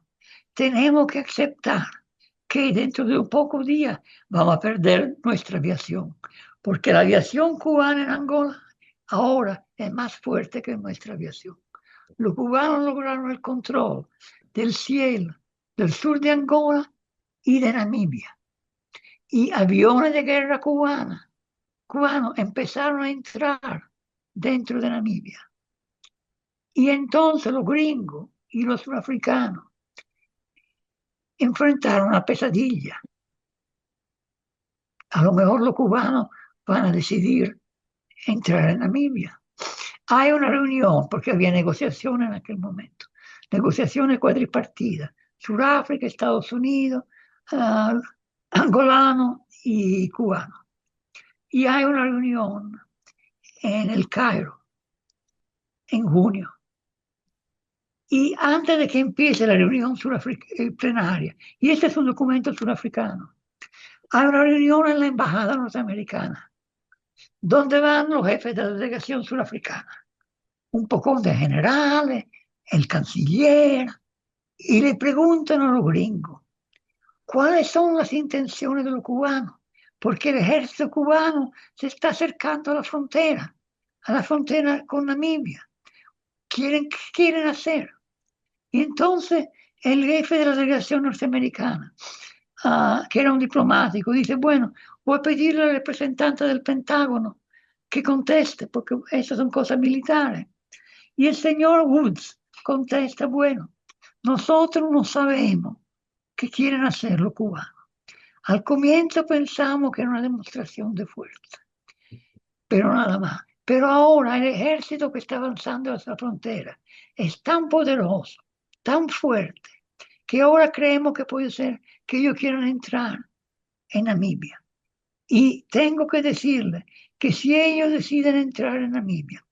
tenemos que aceptar que dentro de un pocos días vamos a perder nuestra aviación, porque la aviación cubana en Angola ahora es más fuerte que nuestra aviación. Los cubanos lograron el control del cielo del sur de Angola y de Namibia. Y aviones de guerra cubanos empezaron a entrar dentro de Namibia. Y entonces los gringos y los surafricanos enfrentaron una pesadilla. A lo mejor los cubanos van a decidir entrar en Namibia. Hay una reunión, porque había negociaciones en aquel momento, negociaciones cuadripartidas, Sudáfrica, Estados Unidos, angolano y cubano. Y hay una reunión en el Cairo, en junio. Y antes de que empiece la reunión plenaria, y este es un documento surafricano, hay una reunión en la embajada norteamericana, donde van los jefes de la delegación surafricana, un poco de generales, el canciller, y le preguntan a los gringos cuáles son las intenciones de los cubanos, porque el ejército cubano se está acercando a la frontera con Namibia. ¿Qué quieren hacer? Y entonces el jefe de la delegación norteamericana, que era un diplomático, dice: bueno, voy a pedirle al representante del Pentágono que conteste, porque esas son cosas militares. Y el señor Woods contesta: bueno, nosotros no sabemos qué quieren hacer los cubanos. Al comienzo pensamos que era una demostración de fuerza, pero nada más. Pero ahora el ejército que está avanzando hacia la frontera es tan poderoso, tan fuerte, que ahora creemos que puede ser que ellos quieran entrar en Namibia. Y tengo que decirle que si ellos deciden entrar en Namibia,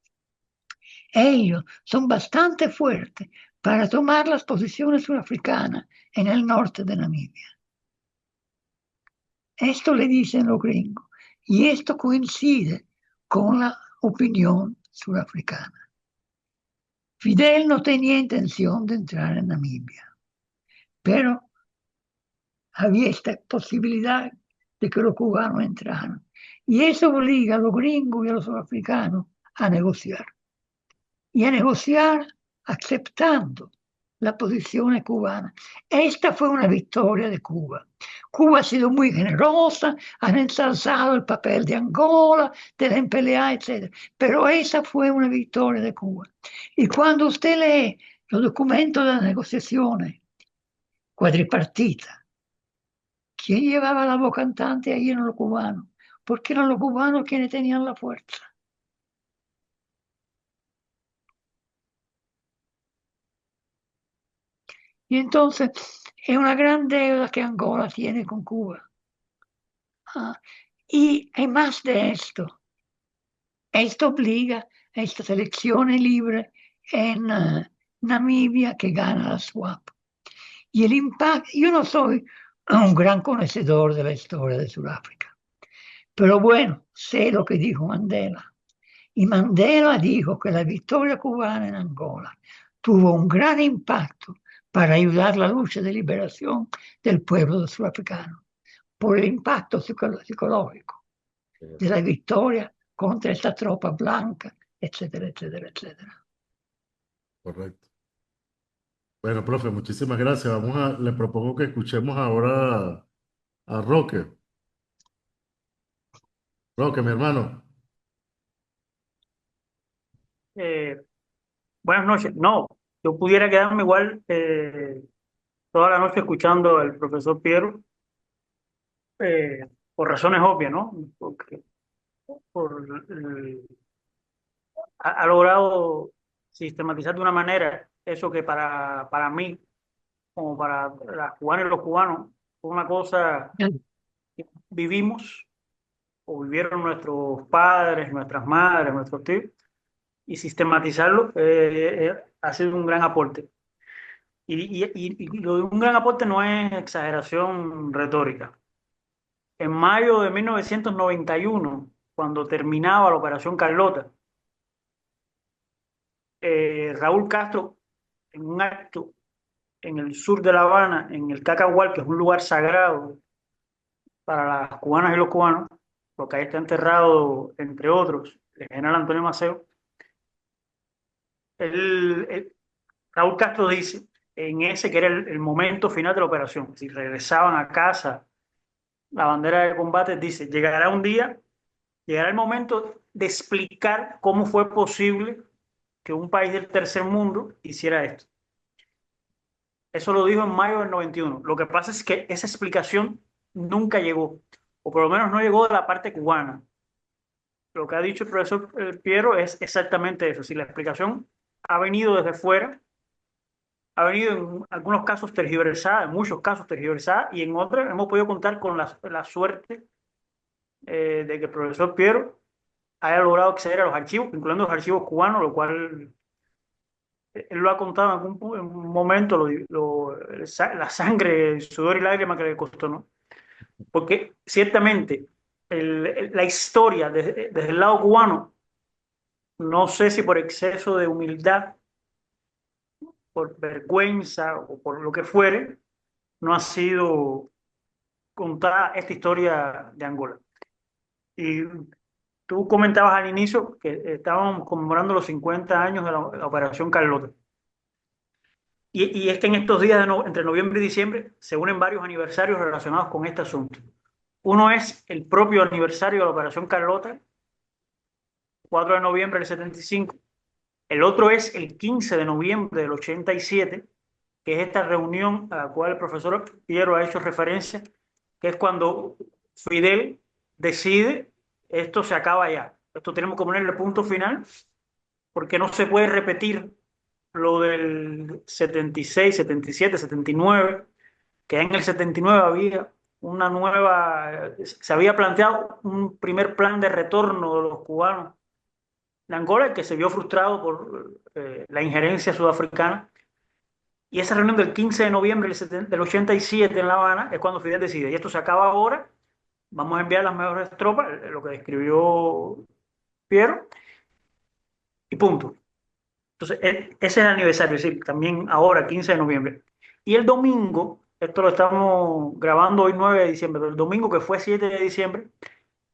ellos son bastante fuertes para tomar las posiciones surafricanas en el norte de Namibia. Esto le dicen los gringos y esto coincide con la opinión surafricana. Fidel no tenía intención de entrar en Namibia, pero había esta posibilidad de que los cubanos entraran. Y eso obliga a los gringos y a los surafricanos a negociar. Y a negociar aceptando la posición cubana. Esta fue una victoria de Cuba. Cuba ha sido muy generosa, han ensalzado el papel de Angola, de la MPLA, etc. Pero esa fue una victoria de Cuba. Y cuando usted lee los documentos de las negociaciones cuadripartitas, ¿quién llevaba la voz cantante? Ahí eran los cubanos, porque eran los cubanos quienes tenían la fuerza. Y entonces, Es una gran deuda que Angola tiene con Cuba. Ah, y hay más de esto. Esto obliga a esta selección libre en Namibia que gana la swap. Y el impacto, yo no soy un gran conocedor de la historia de Sudáfrica, pero bueno, sé lo que dijo Mandela. Y Mandela dijo que la victoria cubana en Angola tuvo un gran impacto para ayudar la lucha de liberación del pueblo sudafricano, por el impacto psicológico de la victoria contra esta tropa blanca, etcétera, etcétera, etcétera. Correcto. Bueno, profe, muchísimas gracias. Le propongo que escuchemos ahora a Roque. Roque, mi hermano. Eh, Buenas noches. No, yo pudiera quedarme igual toda la noche escuchando al profesor Piero, eh, por razones obvias, ¿no? Porque por, ha logrado sistematizar de una manera eso que para mí, como para las cubanas y los cubanos, fue una cosa que vivimos o vivieron nuestros padres, nuestras madres, nuestros tíos, y sistematizarlo ha sido un gran aporte. Y lo de un gran aporte no es exageración retórica. En mayo de 1991, cuando terminaba la Operación Carlota, Raúl Castro, en un acto en el sur de La Habana, en el Cacahual, que es un lugar sagrado para las cubanas y los cubanos, porque ahí está enterrado, entre otros, el general Antonio Maceo, Raúl Castro dice en ese que era el momento final de la operación, si regresaban a casa, la bandera de combate dice, llegará un día, llegará el momento de explicar cómo fue posible que un país del tercer mundo hiciera esto. Eso lo dijo en mayo del 91. Lo que pasa es que esa explicación nunca llegó, o por lo menos no llegó de la parte cubana. Lo que ha dicho el profesor Piero es exactamente eso. Si la explicación ha venido desde fuera, ha venido en algunos casos tergiversada, en muchos casos tergiversada, y en otros hemos podido contar con la suerte de que el profesor Piero haya logrado acceder a los archivos, incluyendo los archivos cubanos, lo cual él lo ha contado en en un momento, la sangre, el sudor y lágrimas que le costó, ¿no? Porque ciertamente la historia desde el lado cubano, no sé si por exceso de humildad, por vergüenza o por lo que fuere, no ha sido contada esta historia de Angola. Y tú comentabas al inicio que estábamos conmemorando los 50 años de la Operación Carlota. Y es que en estos días, entre noviembre y diciembre, se unen varios aniversarios relacionados con este asunto. Uno es el propio aniversario de la Operación Carlota, 4 de noviembre del 75. El otro es el 15 de noviembre del 87, que es esta reunión a la cual el profesor Piero ha hecho referencia, que es cuando Fidel decide, esto se acaba ya, esto tenemos que ponerle punto final, porque no se puede repetir lo del 76, 77, 79, que en el 79 había una nueva, se había planteado un primer plan de retorno de los cubanos de Angola que se vio frustrado por la injerencia sudafricana. Y esa reunión del 15 de noviembre del 87 en La Habana es cuando Fidel decide, y esto se acaba ahora, vamos a enviar las mejores tropas, lo que describió Piero, y punto. Entonces, ese es el aniversario, es decir, también ahora, 15 de noviembre. Y el domingo, esto lo estamos grabando hoy 9 de diciembre, pero el domingo que fue 7 de diciembre,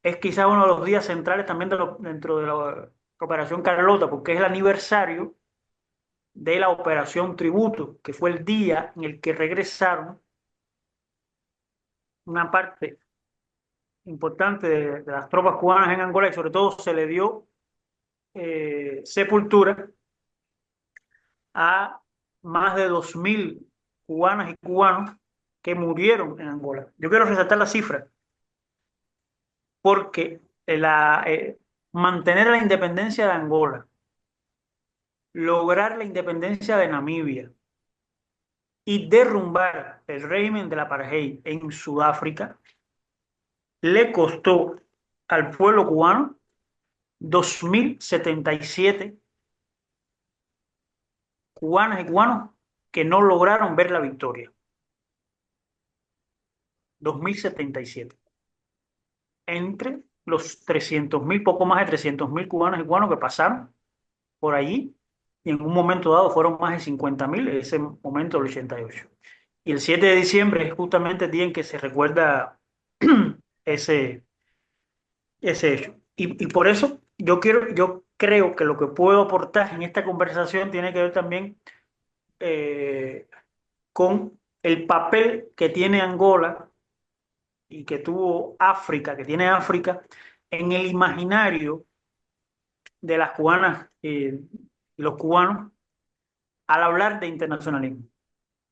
es quizás uno de los días centrales también dentro de la Operación Carlota, porque es el aniversario de la Operación Tributo, que fue el día en el que regresaron una parte importante de las tropas cubanas en Angola y sobre todo se le dio sepultura a más de 2.000 cubanas y cubanos que murieron en Angola. Yo quiero resaltar la cifra porque mantener la independencia de Angola, lograr la independencia de Namibia, y derrumbar el régimen del apartheid en Sudáfrica le costó al pueblo cubano 2.077 cubanas y cubanos que no lograron ver la victoria. 2.077. Entre los 300.000, poco más de 300.000 cubanos y cubanos que pasaron por allí, y en un momento dado fueron más de 50.000 en ese momento del 88. Y el 7 de diciembre es justamente el día en que se recuerda ese, ese hecho. Y por eso yo creo que lo que puedo aportar en esta conversación tiene que ver también eh, con el papel que tiene Angola y que tuvo África, que tiene África en el imaginario de las cubanas y los cubanos al hablar de internacionalismo.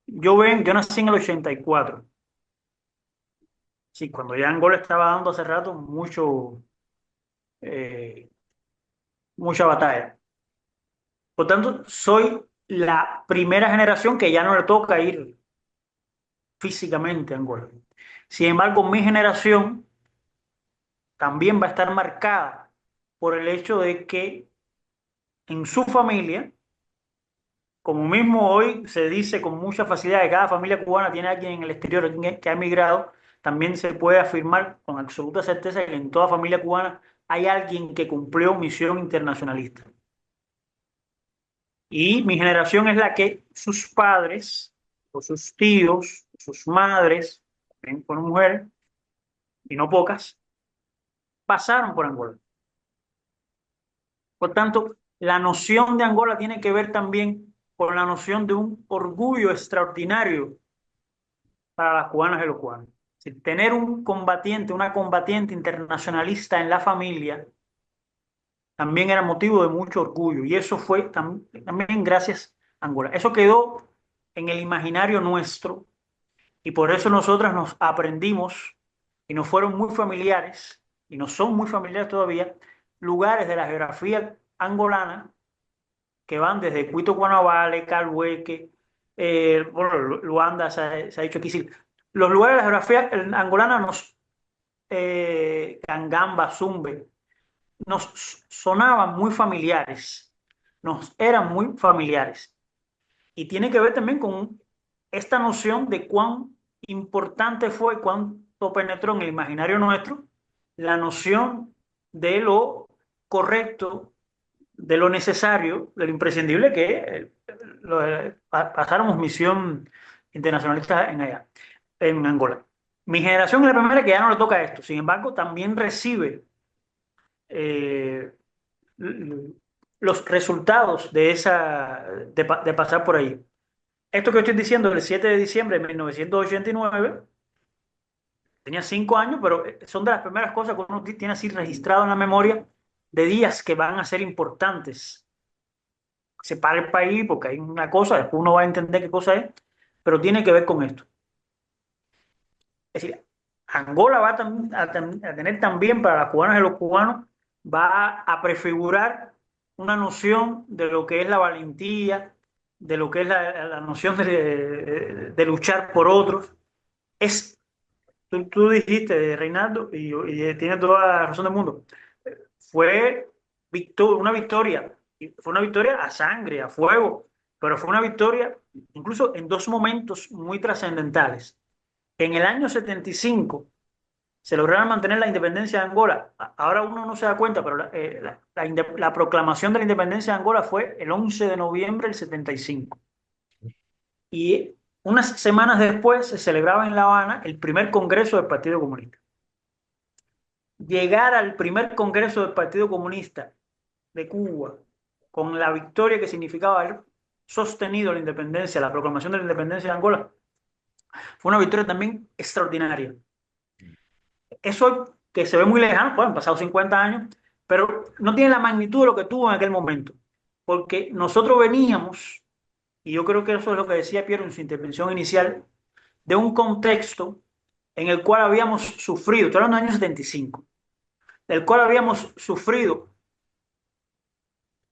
Yo nací en el 84. Sí, cuando ya Angola estaba dando hace rato eh, mucha batalla. Por tanto, soy la primera generación que ya no le toca ir físicamente a Angola. Sin embargo, mi generación también va a estar marcada por el hecho de que en su familia, como mismo hoy se dice con mucha facilidad que cada familia cubana tiene a alguien en el exterior alguien que ha emigrado, también se puede afirmar con absoluta certeza que en toda familia cubana hay alguien que cumplió misión internacionalista. Y mi generación es la que sus padres, o sus tíos, sus madres, también fueron mujeres, y no pocas, pasaron por Angola. Por tanto, la noción de Angola tiene que ver también con la noción de un orgullo extraordinario para las cubanas y los cubanos. Si tener un combatiente, una combatiente internacionalista en la familia, también era motivo de mucho orgullo. Y eso fue también gracias a Angola. Eso quedó en el imaginario nuestro y por eso nosotras nos aprendimos y nos fueron muy familiares, y nos son muy familiares todavía, lugares de la geografía angolana que van desde Cuito, Guanabale, Calhueque, bueno, Luanda se ha dicho aquí, sí. Los lugares de la geografía angolana Cangamba, Zumbe, nos sonaban muy familiares, nos eran muy familiares. Y tiene que ver también con esta noción de cuán importante fue, cuánto penetró en el imaginario nuestro la noción de lo correcto, de lo necesario, de lo imprescindible que pasáramos misión internacionalista en Angola. Mi generación es la primera que ya no le toca esto, sin embargo, también recibe eh, los resultados de pasar por ahí. Esto que estoy diciendo, el 7 de diciembre de 1989, tenía 5 años, pero son de las primeras cosas que uno tiene así registrado en la memoria de días que van a ser importantes. Se para el país porque hay una cosa, después uno va a entender qué cosa es, pero tiene que ver con esto. Es decir, Angola va a tener también para las cubanas y los cubanos, va a prefigurar una noción de lo que es la valentía, de lo que es la noción de luchar por otros. Es, tú dijiste, Reinaldo, y tienes toda la razón del mundo, fue una victoria, y fue una victoria a sangre, a fuego, pero fue una victoria incluso en dos momentos muy trascendentales. En el año 75 se lograron mantener la independencia de Angola. Ahora uno no se da cuenta, pero la proclamación de la independencia de Angola fue el 11 de noviembre del 75. Y unas semanas después se celebraba en La Habana el primer congreso del Partido Comunista. Llegar al primer congreso del Partido Comunista de Cuba con la victoria que significaba haber sostenido la independencia, la proclamación de la independencia de Angola, fue una victoria también extraordinaria. Eso que se ve muy lejano, pues han pasado 50 años, pero no tiene la magnitud de lo que tuvo en aquel momento, porque nosotros veníamos, y yo creo que eso es lo que decía Piero en su intervención inicial, de un contexto en el cual habíamos sufrido, estoy hablando del año 75, del cual habíamos sufrido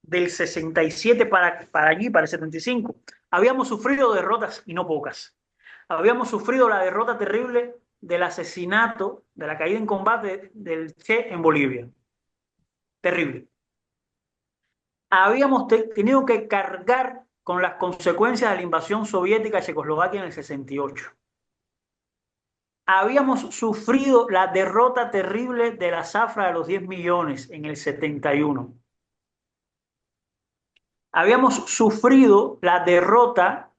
del 67 para allí, para el 75, habíamos sufrido derrotas y no pocas. Habíamos sufrido la derrota terrible del asesinato, de la caída en combate del Che en Bolivia. Terrible. Habíamos tenido que cargar con las consecuencias de la invasión soviética a Checoslovaquia en el 68. Habíamos sufrido la derrota terrible de la zafra de los 10 millones en el 71. Habíamos sufrido la derrota,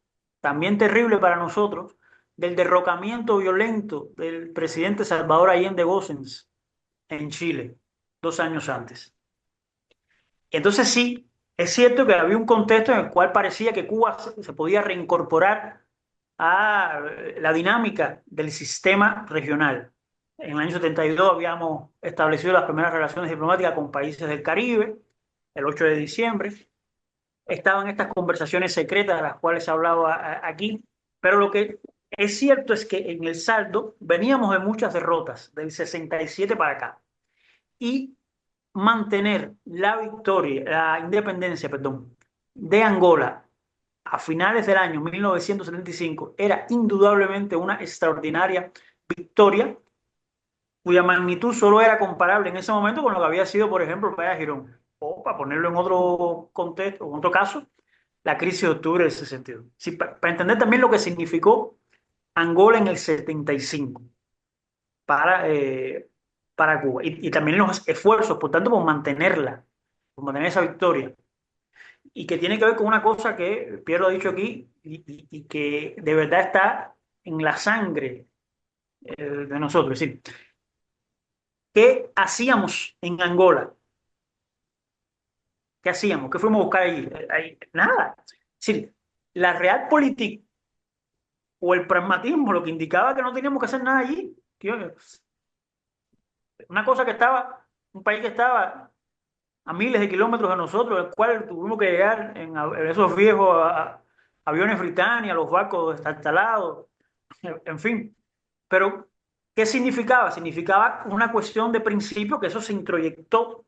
también terrible para nosotros, del derrocamiento violento del presidente Salvador Allende Gossens en Chile, 2 años antes. Entonces sí, es cierto que había un contexto en el cual parecía que Cuba se podía reincorporar a la dinámica del sistema regional. En el año 72 habíamos establecido las primeras relaciones diplomáticas con países del Caribe, el 8 de diciembre. Estaban estas conversaciones secretas de las cuales se hablaba aquí, pero lo que es cierto es que en el saldo veníamos de muchas derrotas, del 67 para acá. Y mantener la victoria, la independencia, perdón, de Angola a finales del año 1975 era indudablemente una extraordinaria victoria cuya magnitud solo era comparable en ese momento con lo que había sido, por ejemplo, el Playa Girón. O, para ponerlo en otro contexto, en otro caso, la crisis de octubre del 62. Sí, para entender también lo que significó Angola en el 75 para, para Cuba. Y también los esfuerzos, por tanto, por mantener esa victoria. Y que tiene que ver con una cosa que Pierre ha dicho aquí y que de verdad está en la sangre de nosotros. Es decir, ¿qué hacíamos en Angola? ¿Qué hacíamos? ¿Qué fuimos a buscar allí? Nada. Es decir, la realpolitik o el pragmatismo lo que indicaba que no teníamos que hacer nada allí. Una cosa que estaba, un país que estaba a miles de kilómetros de nosotros, el cual tuvimos que llegar en esos viejos aviones Britannia, los barcos destartalados, en fin. Pero, ¿qué significaba? Significaba una cuestión de principio que eso se introyectó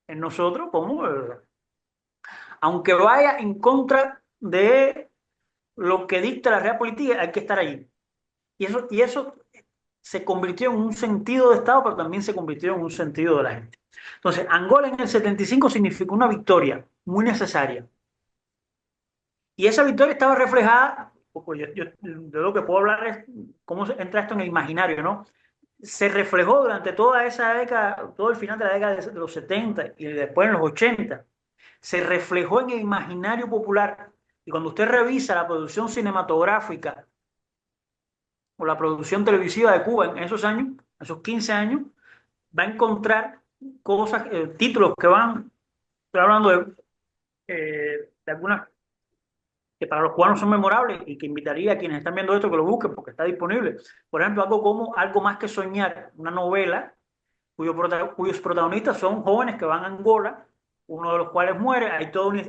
en nosotros como, aunque vaya en contra de lo que dicta la realpolitik, hay que estar allí. Y eso se convirtió en un sentido de Estado, pero también se convirtió en un sentido de la gente. Entonces, Angola en el 75 significó una victoria muy necesaria. Y esa victoria estaba reflejada, yo lo que puedo hablar es cómo entra esto en el imaginario, ¿no? Se reflejó durante toda esa década, todo el final de la década de los 70 y después en los 80, se reflejó en el imaginario popular. Y cuando usted revisa la producción cinematográfica o la producción televisiva de Cuba en esos años, esos 15 años, va a encontrar cosas, títulos que van, estoy hablando de algunas que para los cubanos son memorables y que invitaría a quienes están viendo esto que lo busquen porque está disponible. Por ejemplo, algo como Algo más que soñar, una novela cuyos protagonistas son jóvenes que van a Angola, uno de los cuales muere. Hay toda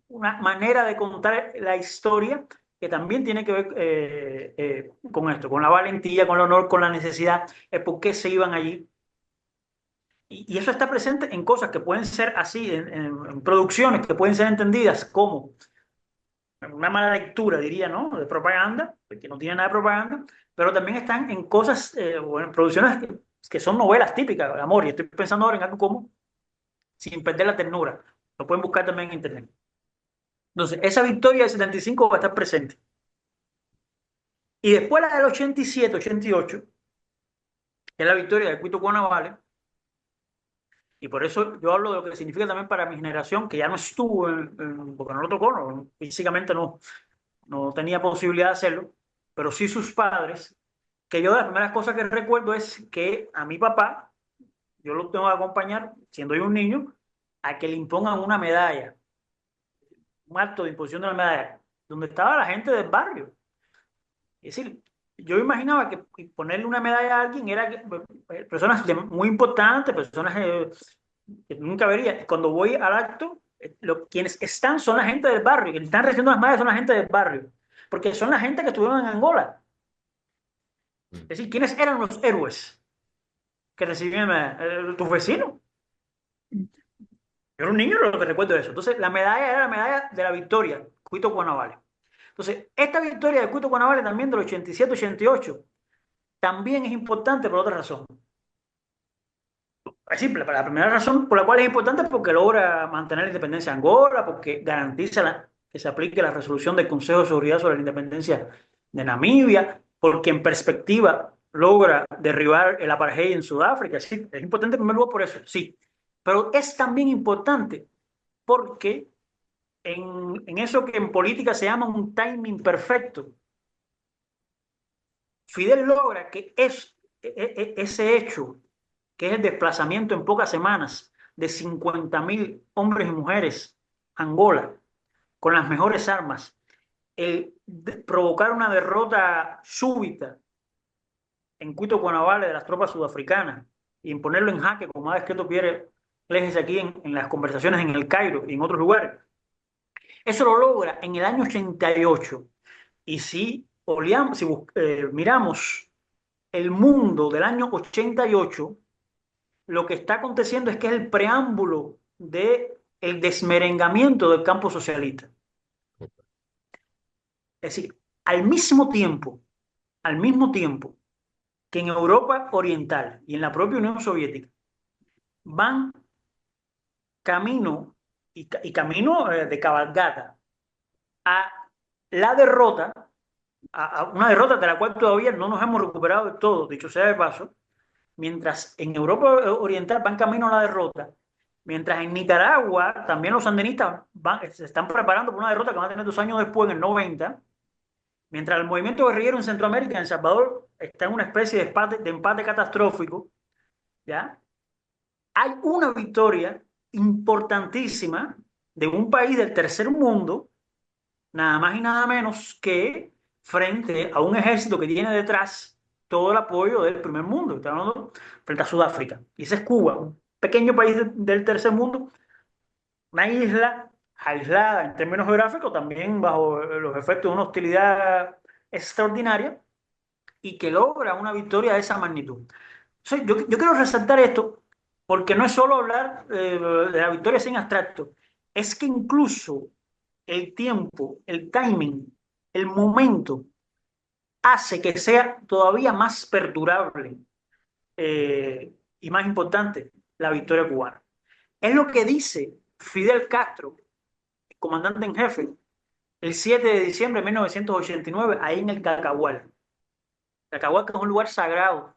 una manera de contar la historia que también tiene que ver con esto, con la valentía, con el honor, con la necesidad, el por qué se iban allí. Y eso está presente en cosas que pueden ser así, en producciones que pueden ser entendidas como una mala lectura, diría, ¿no? De propaganda, que no tiene nada de propaganda, pero también están en cosas, o en producciones que son novelas típicas de amor. Y estoy pensando ahora en algo como Sin perder la ternura. Lo pueden buscar también en internet. Entonces, esa victoria del 75 va a estar presente. Y después la del 87, 88, que es la victoria de Cuito Cuanavale, y por eso yo hablo de lo que significa también para mi generación, que ya no estuvo, porque no lo tocó, físicamente no tenía posibilidad de hacerlo, pero sí sus padres, que yo de las primeras cosas que recuerdo es que a mi papá, yo lo tengo que acompañar, siendo yo un niño, a que le impongan una medalla, un acto de imposición de una medalla, donde estaba la gente del barrio. Es decir, yo imaginaba que ponerle una medalla a alguien era personas muy importantes, personas que nunca vería. Cuando voy al acto, quienes están son la gente del barrio, quienes están recibiendo las medallas son la gente del barrio, porque son la gente que estuvieron en Angola. Es decir, ¿quiénes eran los héroes que recibían tus vecinos? Yo era un niño, lo que recuerdo de eso. Entonces, la medalla era la medalla de la victoria, Cuito Cuanavale. Entonces, esta victoria de Cuito Cuanavale también del 87-88 también es importante por otra razón. Es simple, la primera razón por la cual es importante es porque logra mantener la independencia de Angola, porque garantiza que se aplique la resolución del Consejo de Seguridad sobre la independencia de Namibia, porque en perspectiva logra derribar el apartheid en Sudáfrica. Sí, es importante en primer lugar por eso, sí. Pero es también importante porque en eso que en política se llama un timing perfecto, Fidel logra que ese hecho, que es el desplazamiento en pocas semanas de 50.000 hombres y mujeres a Angola, con las mejores armas, provocar una derrota súbita en Cuito Cuanavale de las tropas sudafricanas y en ponerlo en jaque, como ha descrito Pierre Leges aquí en las conversaciones en el Cairo y en otros lugares. Eso lo logra en el año 88. Y si, miramos el mundo del año 88, lo que está aconteciendo es que es el preámbulo del desmerengamiento del campo socialista. Es decir, al mismo tiempo que en Europa Oriental y en la propia Unión Soviética van camino y camino de cabalgata a la derrota, a una derrota de la cual todavía no nos hemos recuperado de todo, dicho sea de paso, mientras en Europa Oriental van camino a la derrota, mientras en Nicaragua también los sandinistas se están preparando por una derrota que van a tener 2 años después, en el 90, mientras el movimiento guerrillero en Centroamérica, en El Salvador, está en una especie de empate catastrófico, ¿ya? Hay una victoria importantísima de un país del tercer mundo, nada más y nada menos que frente a un ejército que tiene detrás todo el apoyo del primer mundo, está hablando frente a Sudáfrica. Y ese es Cuba, un pequeño país del tercer mundo, una isla aislada en términos geográficos, también bajo los efectos de una hostilidad extraordinaria, y que logra una victoria de esa magnitud. Yo quiero resaltar esto porque no es solo hablar de la victoria sin abstracto, es que incluso el tiempo, el timing, el momento hace que sea todavía más perdurable y más importante la victoria cubana. Es lo que dice Fidel Castro, el comandante en jefe, el 7 de diciembre de 1989, ahí en el Cacahual. Cacahual, que es un lugar sagrado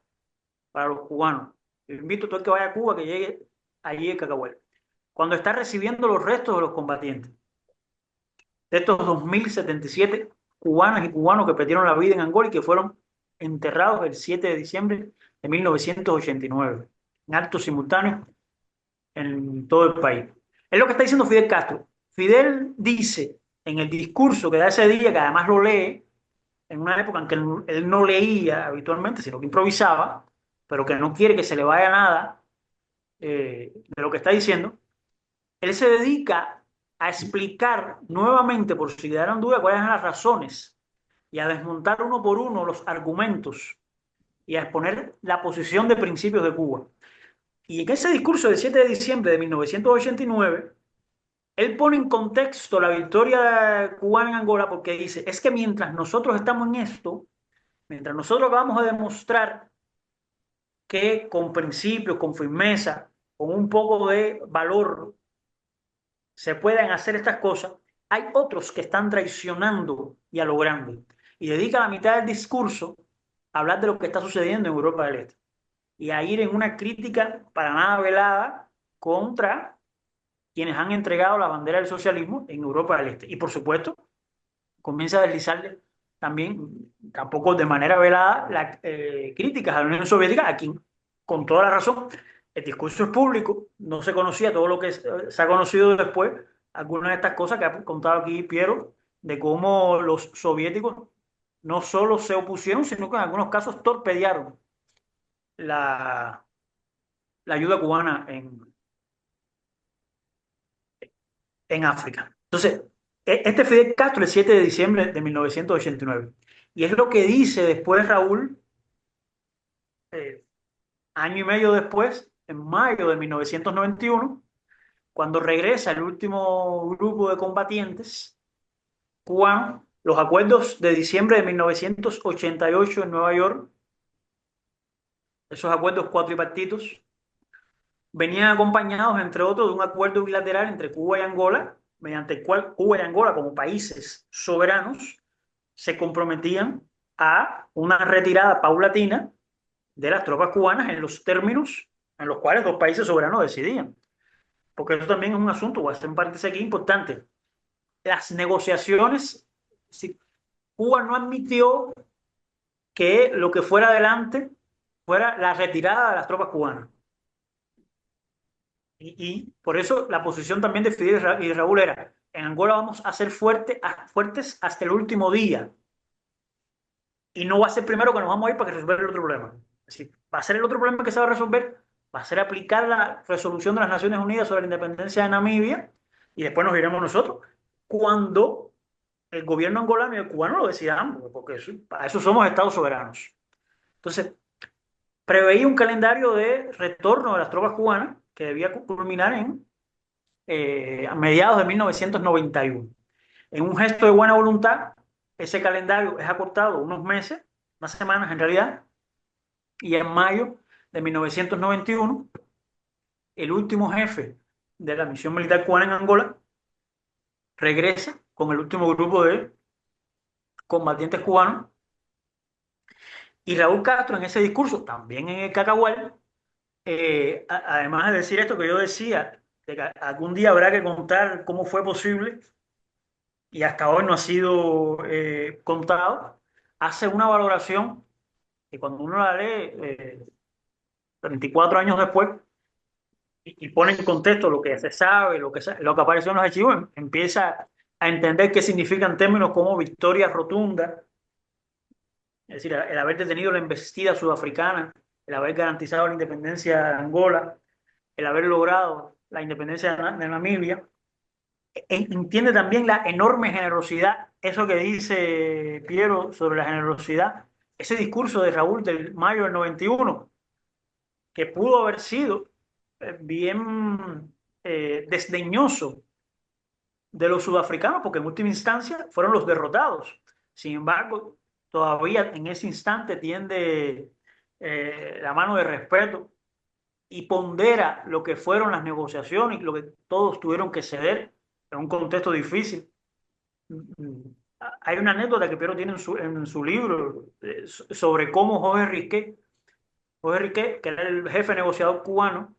para los cubanos. Yo invito a todo el que vaya a Cuba que llegue allí en Cacahual. Cuando está recibiendo los restos de los combatientes, de estos 2.077 cubanas y cubanos que perdieron la vida en Angola y que fueron enterrados el 7 de diciembre de 1989, en actos simultáneos en todo el país. Es lo que está diciendo Fidel Castro. Fidel dice en el discurso que da ese día, que además lo lee, en una época en que él no leía habitualmente, sino que improvisaba, pero que no quiere que se le vaya nada de lo que está diciendo, él se dedica a explicar nuevamente, por si quedaron dudas, cuáles son las razones y a desmontar uno por uno los argumentos y a exponer la posición de principios de Cuba. Y en ese discurso del 7 de diciembre de 1989, él pone en contexto la victoria cubana en Angola porque dice, es que mientras nosotros estamos en esto, mientras nosotros vamos a demostrar que con principios, con firmeza, con un poco de valor, se pueden hacer estas cosas, hay otros que están traicionando y a lo grande. Y dedica la mitad del discurso a hablar de lo que está sucediendo en Europa del Este. Y a ir en una crítica para nada velada contra quienes han entregado la bandera del socialismo en Europa del Este. Y por supuesto, comienza a deslizarle también, tampoco de manera velada, las críticas a la Unión Soviética, a quien, con toda la razón, el discurso es público, no se conocía todo lo que se ha conocido después, algunas de estas cosas que ha contado aquí Piero, de cómo los soviéticos no solo se opusieron, sino que en algunos casos torpedearon la, la ayuda cubana en África. Entonces, este Fidel Castro el 7 de diciembre de 1989. Y es lo que dice después Raúl, año y medio después, en mayo de 1991, cuando regresa el último grupo de combatientes cubanos, los acuerdos de diciembre de 1988 en Nueva York, esos acuerdos cuatripartitos, venían acompañados, entre otros, de un acuerdo bilateral entre Cuba y Angola, mediante el cual Cuba y Angola, como países soberanos, se comprometían a una retirada paulatina de las tropas cubanas en los términos en los cuales los países soberanos decidían. Porque eso también es un asunto, voy a hacer un paréntesis aquí importante. Las negociaciones, si Cuba no admitió que lo que fuera adelante fuera la retirada de las tropas cubanas. Y por eso la posición también de Fidel y Raúl era, en Angola vamos a ser fuertes hasta el último día. Y no va a ser primero que nos vamos a ir para resolver el otro problema. Es decir, va a ser el otro problema que se va a resolver, va a ser aplicar la resolución de las Naciones Unidas sobre la independencia de Namibia y después nos iremos nosotros. Cuando el gobierno angolano y el cubano lo decidamos, porque para eso somos estados soberanos. Entonces, preveía un calendario de retorno de las tropas cubanas que debía culminar a mediados de 1991. En un gesto de buena voluntad, ese calendario es acortado unos meses, unas semanas en realidad, y en mayo de 1991, el último jefe de la misión militar cubana en Angola regresa con el último grupo de combatientes cubanos y Raúl Castro en ese discurso, también en el Cacahual, además de decir esto que yo decía, de que algún día habrá que contar cómo fue posible y hasta hoy no ha sido contado, hace una valoración que cuando uno la lee 34 años después y pone en contexto lo que se sabe, lo que apareció en los archivos, empieza a entender qué significan términos como victoria rotunda, es decir, el haber detenido la embestida sudafricana, el haber garantizado la independencia de Angola, el haber logrado la independencia de Namibia. Entiende también la enorme generosidad, eso que dice Piero sobre la generosidad, ese discurso de Raúl del mayo del 91, que pudo haber sido bien desdeñoso de los sudafricanos, porque en última instancia fueron los derrotados. Sin embargo, todavía en ese instante tiende la mano de respeto y pondera lo que fueron las negociaciones y lo que todos tuvieron que ceder en un contexto difícil. Hay una anécdota que Piero tiene en su libro sobre cómo Jorge Riquet, que era el jefe negociador cubano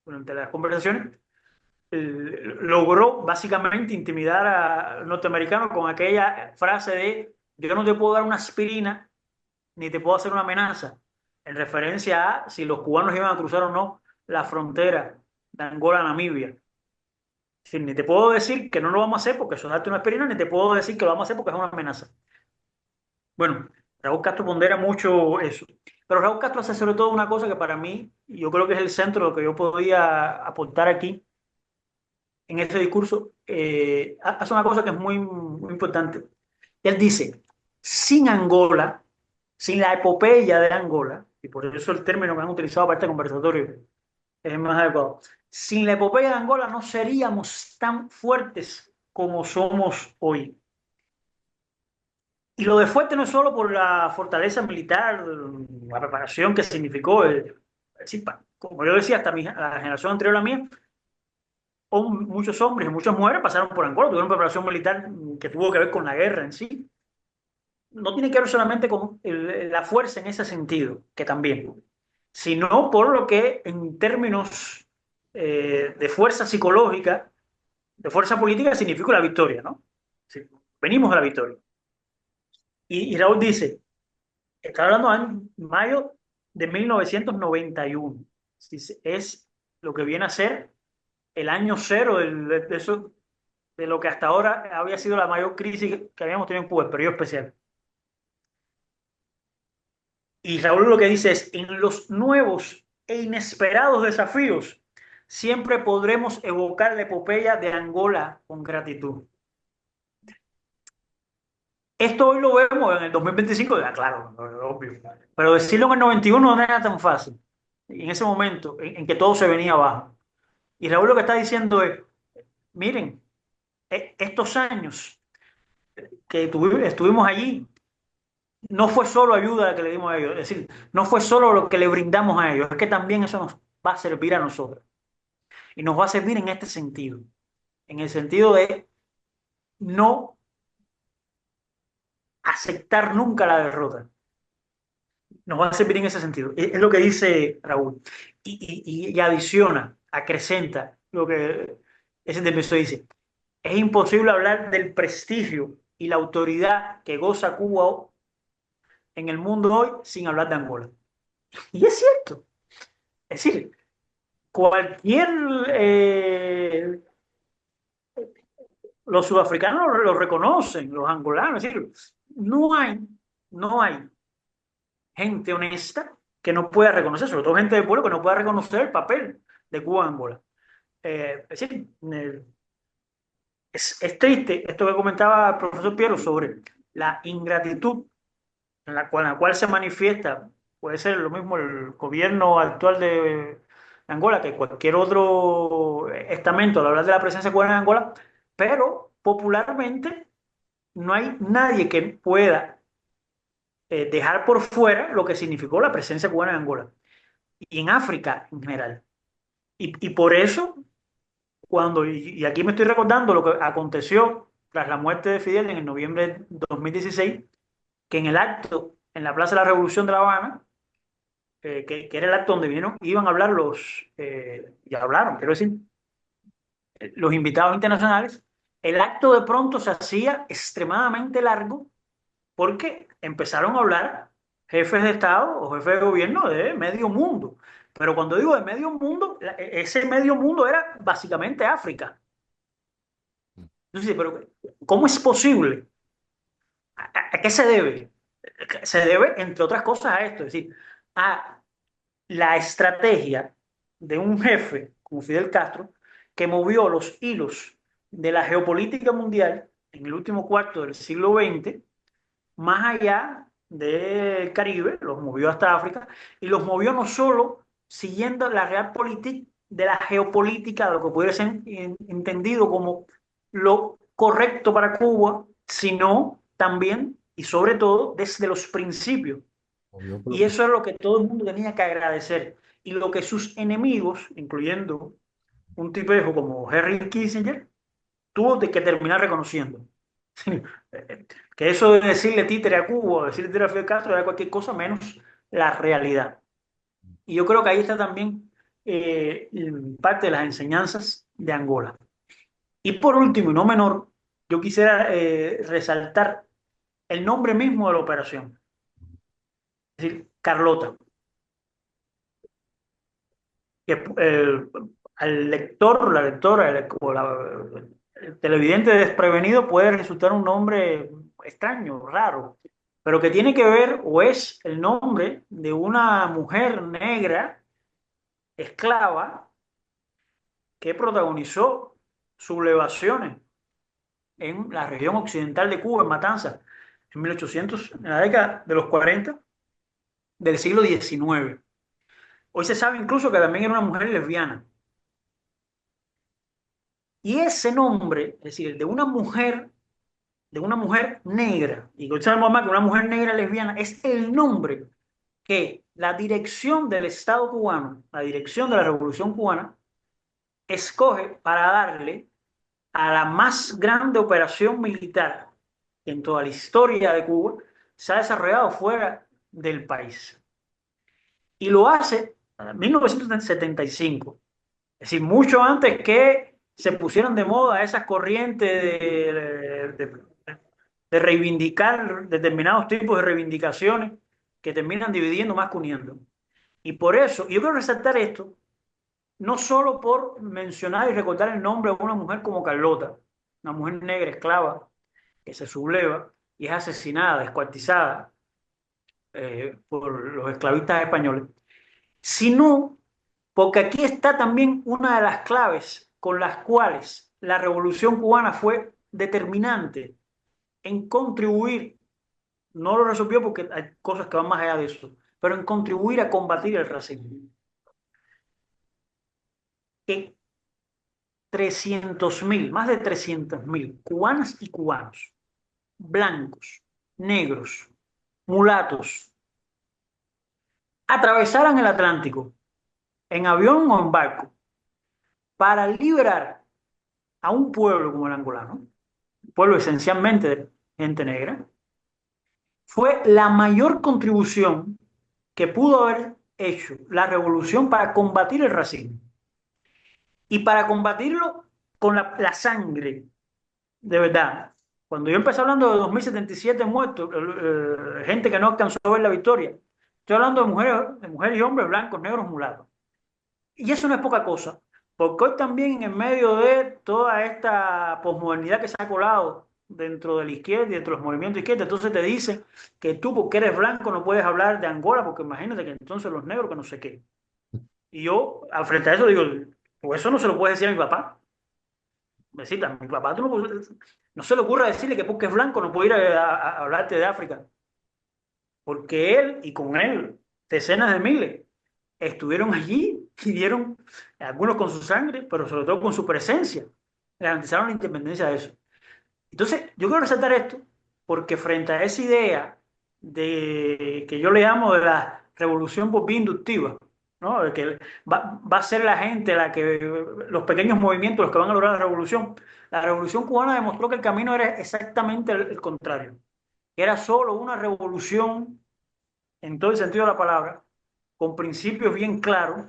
durante las conversaciones, logró básicamente intimidar al norteamericano con aquella frase de yo no te puedo dar una aspirina ni te puedo hacer una amenaza, en referencia a si los cubanos iban a cruzar o no la frontera de Angola a Namibia. Es decir, ni te puedo decir que no lo vamos a hacer porque eso es darte una aspirina, ni te puedo decir que lo vamos a hacer porque es una amenaza. Bueno, Raúl Castro pondera mucho eso. Pero Raúl Castro hace sobre todo una cosa que para mí, yo creo que es el centro de lo que yo podía aportar aquí en ese discurso, hace una cosa que es muy, muy importante. Él dice, sin Angola, sin la epopeya de Angola, y por eso el término que han utilizado para este conversatorio es más adecuado, sin la epopeya de Angola no seríamos tan fuertes como somos hoy. Y lo de fuerte no es solo por la fortaleza militar, la preparación que significó, como yo decía, hasta la generación anterior a la mía, muchos hombres y muchas mujeres pasaron por Angola, tuvieron preparación militar que tuvo que ver con la guerra en sí. No tiene que ver solamente con la fuerza en ese sentido, que también, sino por lo que en términos de fuerza psicológica, de fuerza política, significa la victoria, ¿no? Sí, venimos a la victoria. Y Raúl dice, está hablando de mayo de 1991, es lo que viene a ser el año cero de lo que hasta ahora había sido la mayor crisis que habíamos tenido en Cuba, el periodo especial. Y Raúl lo que dice es, en los nuevos e inesperados desafíos, siempre podremos evocar la epopeya de Angola con gratitud. Esto hoy lo vemos en el 2025, claro, obvio. Pero decirlo en el 91 no era tan fácil. En ese momento en que todo se venía abajo. Y Raúl lo que está diciendo es, miren, estos años que estuvimos allí, no fue solo ayuda que le dimos a ellos, es decir, no fue solo lo que le brindamos a ellos, es que también eso nos va a servir a nosotros. Y nos va a servir en este sentido, en el sentido de no aceptar nunca la derrota. Nos va a servir en ese sentido. Es lo que dice Raúl. Y adiciona, acrecenta lo que ese defensor dice. Es imposible hablar del prestigio y la autoridad que goza Cuba en el mundo hoy sin hablar de Angola. Y es cierto. Es decir, cualquier... los sudafricanos lo reconocen, los angolanos. Es decir, no hay gente honesta que no pueda reconocer, sobre todo gente del pueblo que no pueda reconocer el papel de Cuba en Angola. Es decir, es triste esto que comentaba el profesor Piero sobre la ingratitud en la cual se manifiesta, puede ser lo mismo el gobierno actual de Angola que cualquier otro estamento al hablar de la presencia cubana en Angola, pero popularmente no hay nadie que pueda dejar por fuera lo que significó la presencia cubana en Angola y en África en general. Y por eso, y aquí me estoy recordando lo que aconteció tras la muerte de Fidel en el noviembre de 2016, que en el acto en la Plaza de la Revolución de La Habana, que era el acto donde iban a hablar y hablaron, quiero decir, los invitados internacionales, el acto de pronto se hacía extremadamente largo porque empezaron a hablar jefes de Estado o jefes de gobierno de medio mundo. Pero cuando digo de medio mundo, ese medio mundo era básicamente África. Entonces, pero ¿cómo es posible? ¿A qué se debe? Se debe, entre otras cosas, a esto, es decir, a la estrategia de un jefe como Fidel Castro que movió los hilos de la geopolítica mundial en el último cuarto del siglo XX más allá del Caribe, los movió hasta África, y los movió no solo siguiendo la realpolitik de la geopolítica, de lo que pudiera ser entendido como lo correcto para Cuba, sino también y sobre todo desde los principios. Y eso es lo que todo el mundo tenía que agradecer. Y lo que sus enemigos, incluyendo un tipejo como Henry Kissinger, tuvo que terminar reconociendo. Que eso de decirle títere a Cuba, decirle títere a Fidel Castro, era cualquier cosa menos la realidad. Y yo creo que ahí está también parte de las enseñanzas de Angola. Y por último, y no menor, yo quisiera resaltar el nombre mismo de la operación, es decir, Carlota. Que, al lector, la lectora, el televidente desprevenido puede resultar un nombre extraño, raro, pero que tiene que ver o es el nombre de una mujer negra, esclava, que protagonizó sublevaciones en la región occidental de Cuba, en Matanzas, en 1800, en la década de los 40 del siglo XIX. Hoy se sabe incluso que también era una mujer lesbiana. Y ese nombre, es decir, el de una mujer negra, y que sabemos más que una mujer negra lesbiana, es el nombre que la dirección del Estado cubano, la dirección de la Revolución cubana, escoge para darle a la más grande operación militar que en toda la historia de Cuba se ha desarrollado fuera del país. Y lo hace en 1975, es decir, mucho antes que se pusieran de moda esas corrientes de reivindicar determinados tipos de reivindicaciones que terminan dividiendo más que uniendo. Y por eso, yo quiero resaltar esto, no solo por mencionar y recordar el nombre de una mujer como Carlota, una mujer negra esclava que se subleva y es asesinada, descuartizada por los esclavistas españoles, sino porque aquí está también una de las claves con las cuales la Revolución cubana fue determinante en contribuir, no lo resolvió porque hay cosas que van más allá de eso, pero en contribuir a combatir el racismo. Que 300.000, más de 300.000 cubanas y cubanos, blancos, negros, mulatos, atravesaran el Atlántico en avión o en barco para liberar a un pueblo como el angolano, un pueblo esencialmente de gente negra, fue la mayor contribución que pudo haber hecho la revolución para combatir el racismo y para combatirlo con la sangre, de verdad. Cuando yo empecé hablando de 2077 muertos, gente que no alcanzó a ver la victoria, estoy hablando de mujeres y hombres blancos, negros, mulatos. Y eso no es poca cosa, porque hoy también en medio de toda esta posmodernidad que se ha colado dentro de la izquierda y dentro de los movimientos de izquierda, entonces te dicen que tú porque eres blanco no puedes hablar de Angola, porque imagínate que entonces los negros que no sé qué. Y yo, al frente a eso, digo, pues eso no se lo puedes decir a mi papá. Decirle, a mi papá tú no se le ocurra decirle que porque es blanco no puede ir a hablarte de África, porque él y con él decenas de miles estuvieron allí y dieron, algunos con su sangre, pero sobre todo con su presencia, garantizaron la independencia de eso. Entonces, yo quiero resaltar esto porque frente a esa idea de que yo le llamo de la revolución por vía inductiva, ¿no? De que va a ser la gente la que, los pequeños movimientos los que van a lograr la revolución cubana demostró que el camino era exactamente el contrario, que era solo una revolución en todo el sentido de la palabra, con principios bien claros,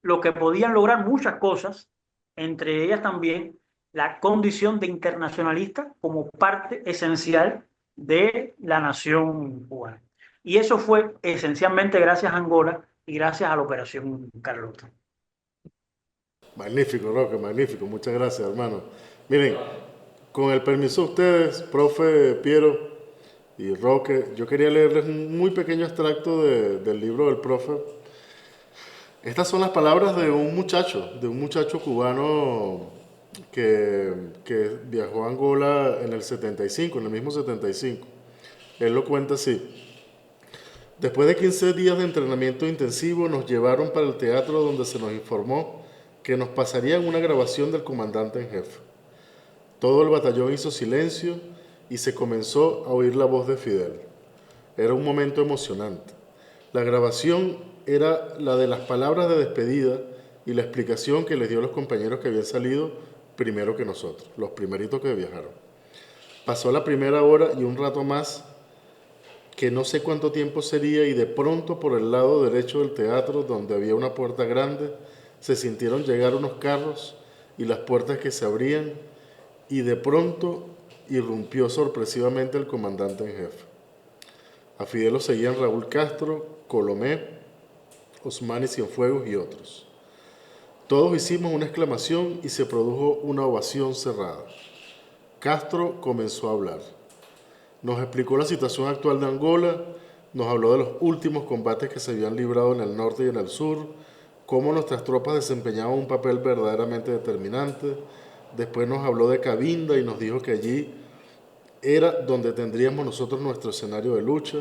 lo que podían lograr muchas cosas, entre ellas también la condición de internacionalista como parte esencial de la nación cubana. Y eso fue esencialmente gracias a Angola y gracias a la Operación Carlota. Magnífico, Roque, magnífico. Muchas gracias, hermano. Miren, con el permiso de ustedes, profe Piero y Roque, yo quería leerles un muy pequeño extracto del libro del profe. Estas son las palabras de un muchacho cubano que viajó a Angola en el 75, en el mismo 75. Él lo cuenta así. Después de 15 días de entrenamiento intensivo, nos llevaron para el teatro donde se nos informó que nos pasarían una grabación del comandante en jefe. Todo el batallón hizo silencio y se comenzó a oír la voz de Fidel. Era un momento emocionante. La grabación era la de las palabras de despedida y la explicación que les dio a los compañeros que habían salido primero que nosotros, los primeritos que viajaron. Pasó la primera hora y un rato más, que no sé cuánto tiempo sería, y de pronto por el lado derecho del teatro, donde había una puerta grande, se sintieron llegar unos carros y las puertas que se abrían, y de pronto irrumpió sorpresivamente el comandante en jefe. A Fidel lo seguían Raúl Castro, Colomé, Osmani Cienfuegos y otros. Todos hicimos una exclamación y se produjo una ovación cerrada. Castro comenzó a hablar. Nos explicó la situación actual de Angola, nos habló de los últimos combates que se habían librado en el norte y en el sur, cómo nuestras tropas desempeñaban un papel verdaderamente determinante. Después nos habló de Cabinda y nos dijo que allí era donde tendríamos nosotros nuestro escenario de lucha,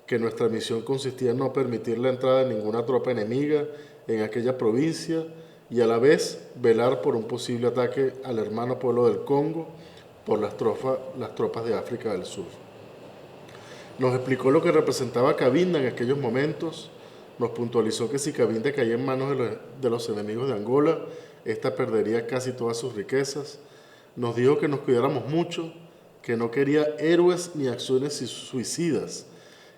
que nuestra misión consistía en no permitir la entrada de ninguna tropa enemiga en aquella provincia y a la vez velar por un posible ataque al hermano pueblo del Congo por las tropas de África del Sur. Nos explicó lo que representaba Cabinda en aquellos momentos, nos puntualizó que si Cabinda caía en manos de los enemigos de Angola, ésta perdería casi todas sus riquezas. Nos dijo que nos cuidáramos mucho, que no quería héroes ni acciones suicidas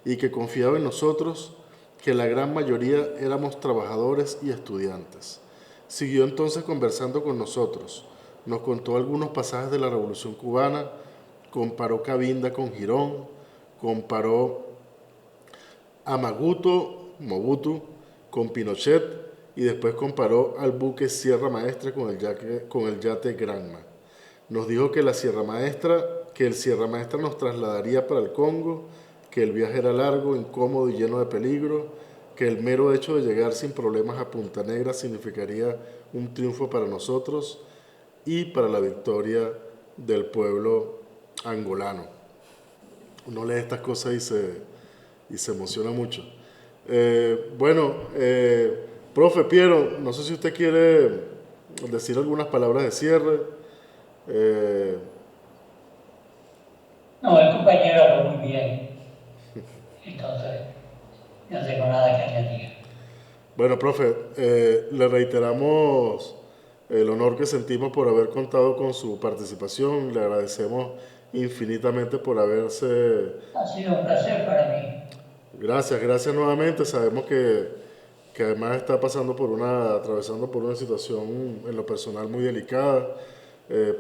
y que confiaba en nosotros, que la gran mayoría éramos trabajadores y estudiantes. Siguió entonces conversando con nosotros, nos contó algunos pasajes de la Revolución Cubana, comparó Cabinda con Girón, comparó a Mobutu con Pinochet y después comparó al buque Sierra Maestra con el yate Granma. Nos dijo que el Sierra Maestra nos trasladaría para el Congo, que el viaje era largo, incómodo y lleno de peligro, que el mero hecho de llegar sin problemas a Punta Negra significaría un triunfo para nosotros y para la victoria del pueblo angolano. Uno lee estas cosas y se emociona mucho. Profe Piero, no sé si usted quiere decir algunas palabras de cierre. No, el compañero habló muy bien, entonces no tengo nada que añadir. Bueno, profe, le reiteramos el honor que sentimos por haber contado con su participación. Le agradecemos infinitamente por haberse... Ha sido un placer para mí. Gracias nuevamente. Sabemos que además está atravesando por una situación en lo personal muy delicada.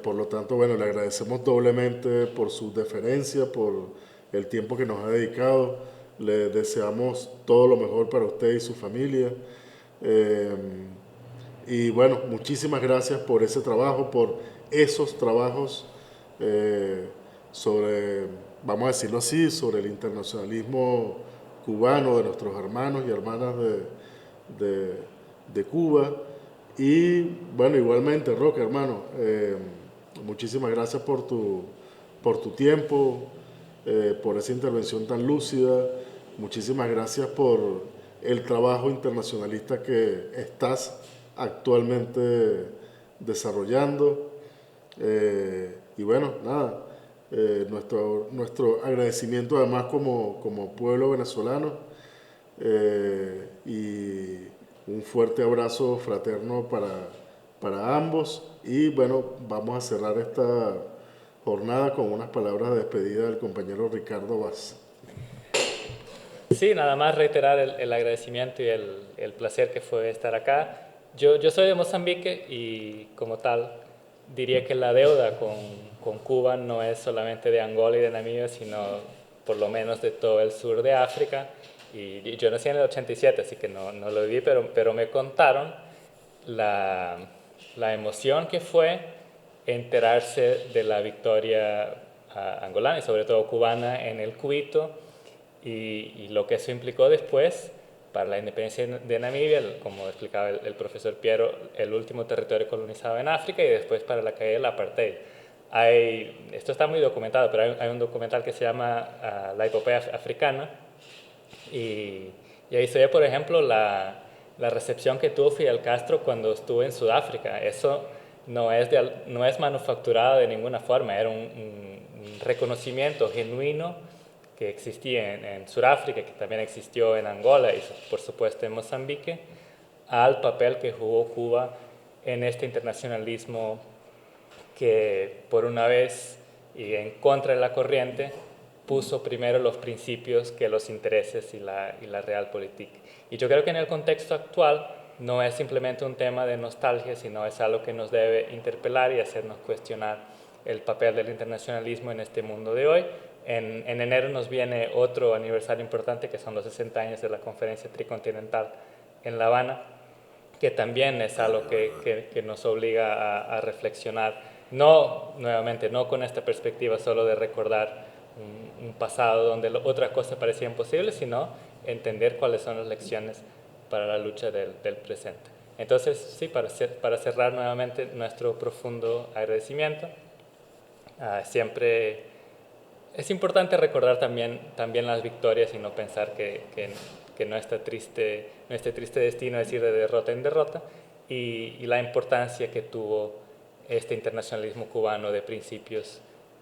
Por lo tanto, bueno, le agradecemos doblemente por su deferencia, por el tiempo que nos ha dedicado. Le deseamos todo lo mejor para usted y su familia. Y bueno, muchísimas gracias por ese trabajo, por esos trabajos sobre, vamos a decirlo así, sobre el internacionalismo cubano, de nuestros hermanos y hermanas de, de Cuba. Y bueno, igualmente, Roque, hermano, muchísimas gracias por tu tiempo, por esa intervención tan lúcida. Muchísimas gracias por el trabajo internacionalista que estás actualmente desarrollando. Y bueno, nada, nuestro agradecimiento además como pueblo venezolano, y un fuerte abrazo fraterno para ambos. Y bueno, vamos a cerrar esta jornada con unas palabras de despedida del compañero Ricardo Vaz. Sí, nada más reiterar el agradecimiento y el placer que fue estar acá. Yo soy de Mozambique y como tal diría que la deuda con Cuba no es solamente de Angola y de Namibia, sino por lo menos de todo el sur de África. Y yo nací en el 87, así que no lo viví, pero me contaron la emoción que fue enterarse de la victoria angolana y sobre todo cubana en el Cubito y lo que eso implicó después para la independencia de Namibia, como explicaba el profesor Piero, el último territorio colonizado en África y después para la caída del apartheid. Esto está muy documentado, pero hay un documental que se llama La epopeya africana y ahí se ve, por ejemplo, la recepción que tuvo Fidel Castro cuando estuvo en Sudáfrica. Eso no es manufacturado de ninguna forma, era un reconocimiento genuino que existía en Sudáfrica, que también existió en Angola y por supuesto en Mozambique, al papel que jugó Cuba en este internacionalismo que por una vez y en contra de la corriente puso primero los principios que los intereses y la realpolitik. Y yo creo que en el contexto actual no es simplemente un tema de nostalgia, sino es algo que nos debe interpelar y hacernos cuestionar el papel del internacionalismo en este mundo de hoy. En enero nos viene otro aniversario importante, que son los 60 años de la Conferencia Tricontinental en La Habana, que también es algo que nos obliga a reflexionar, nuevamente, no con esta perspectiva solo de recordar un pasado donde otras cosas parecían posibles, sino entender cuáles son las lecciones para la lucha del presente. Entonces, sí, para cerrar nuevamente nuestro profundo agradecimiento, siempre es importante recordar también las victorias y no pensar que no este triste destino es ir de derrota en derrota, y la importancia que tuvo este internacionalismo cubano de principios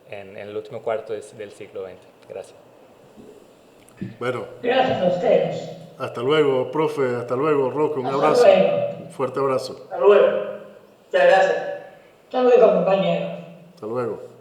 en el último cuarto del siglo XX. Gracias. Bueno, Gracias a ustedes. hasta luego, profe, hasta luego, Roque, un Hasta abrazo, luego. un fuerte abrazo. Hasta luego. Muchas gracias. Hasta luego, compañero. Hasta luego.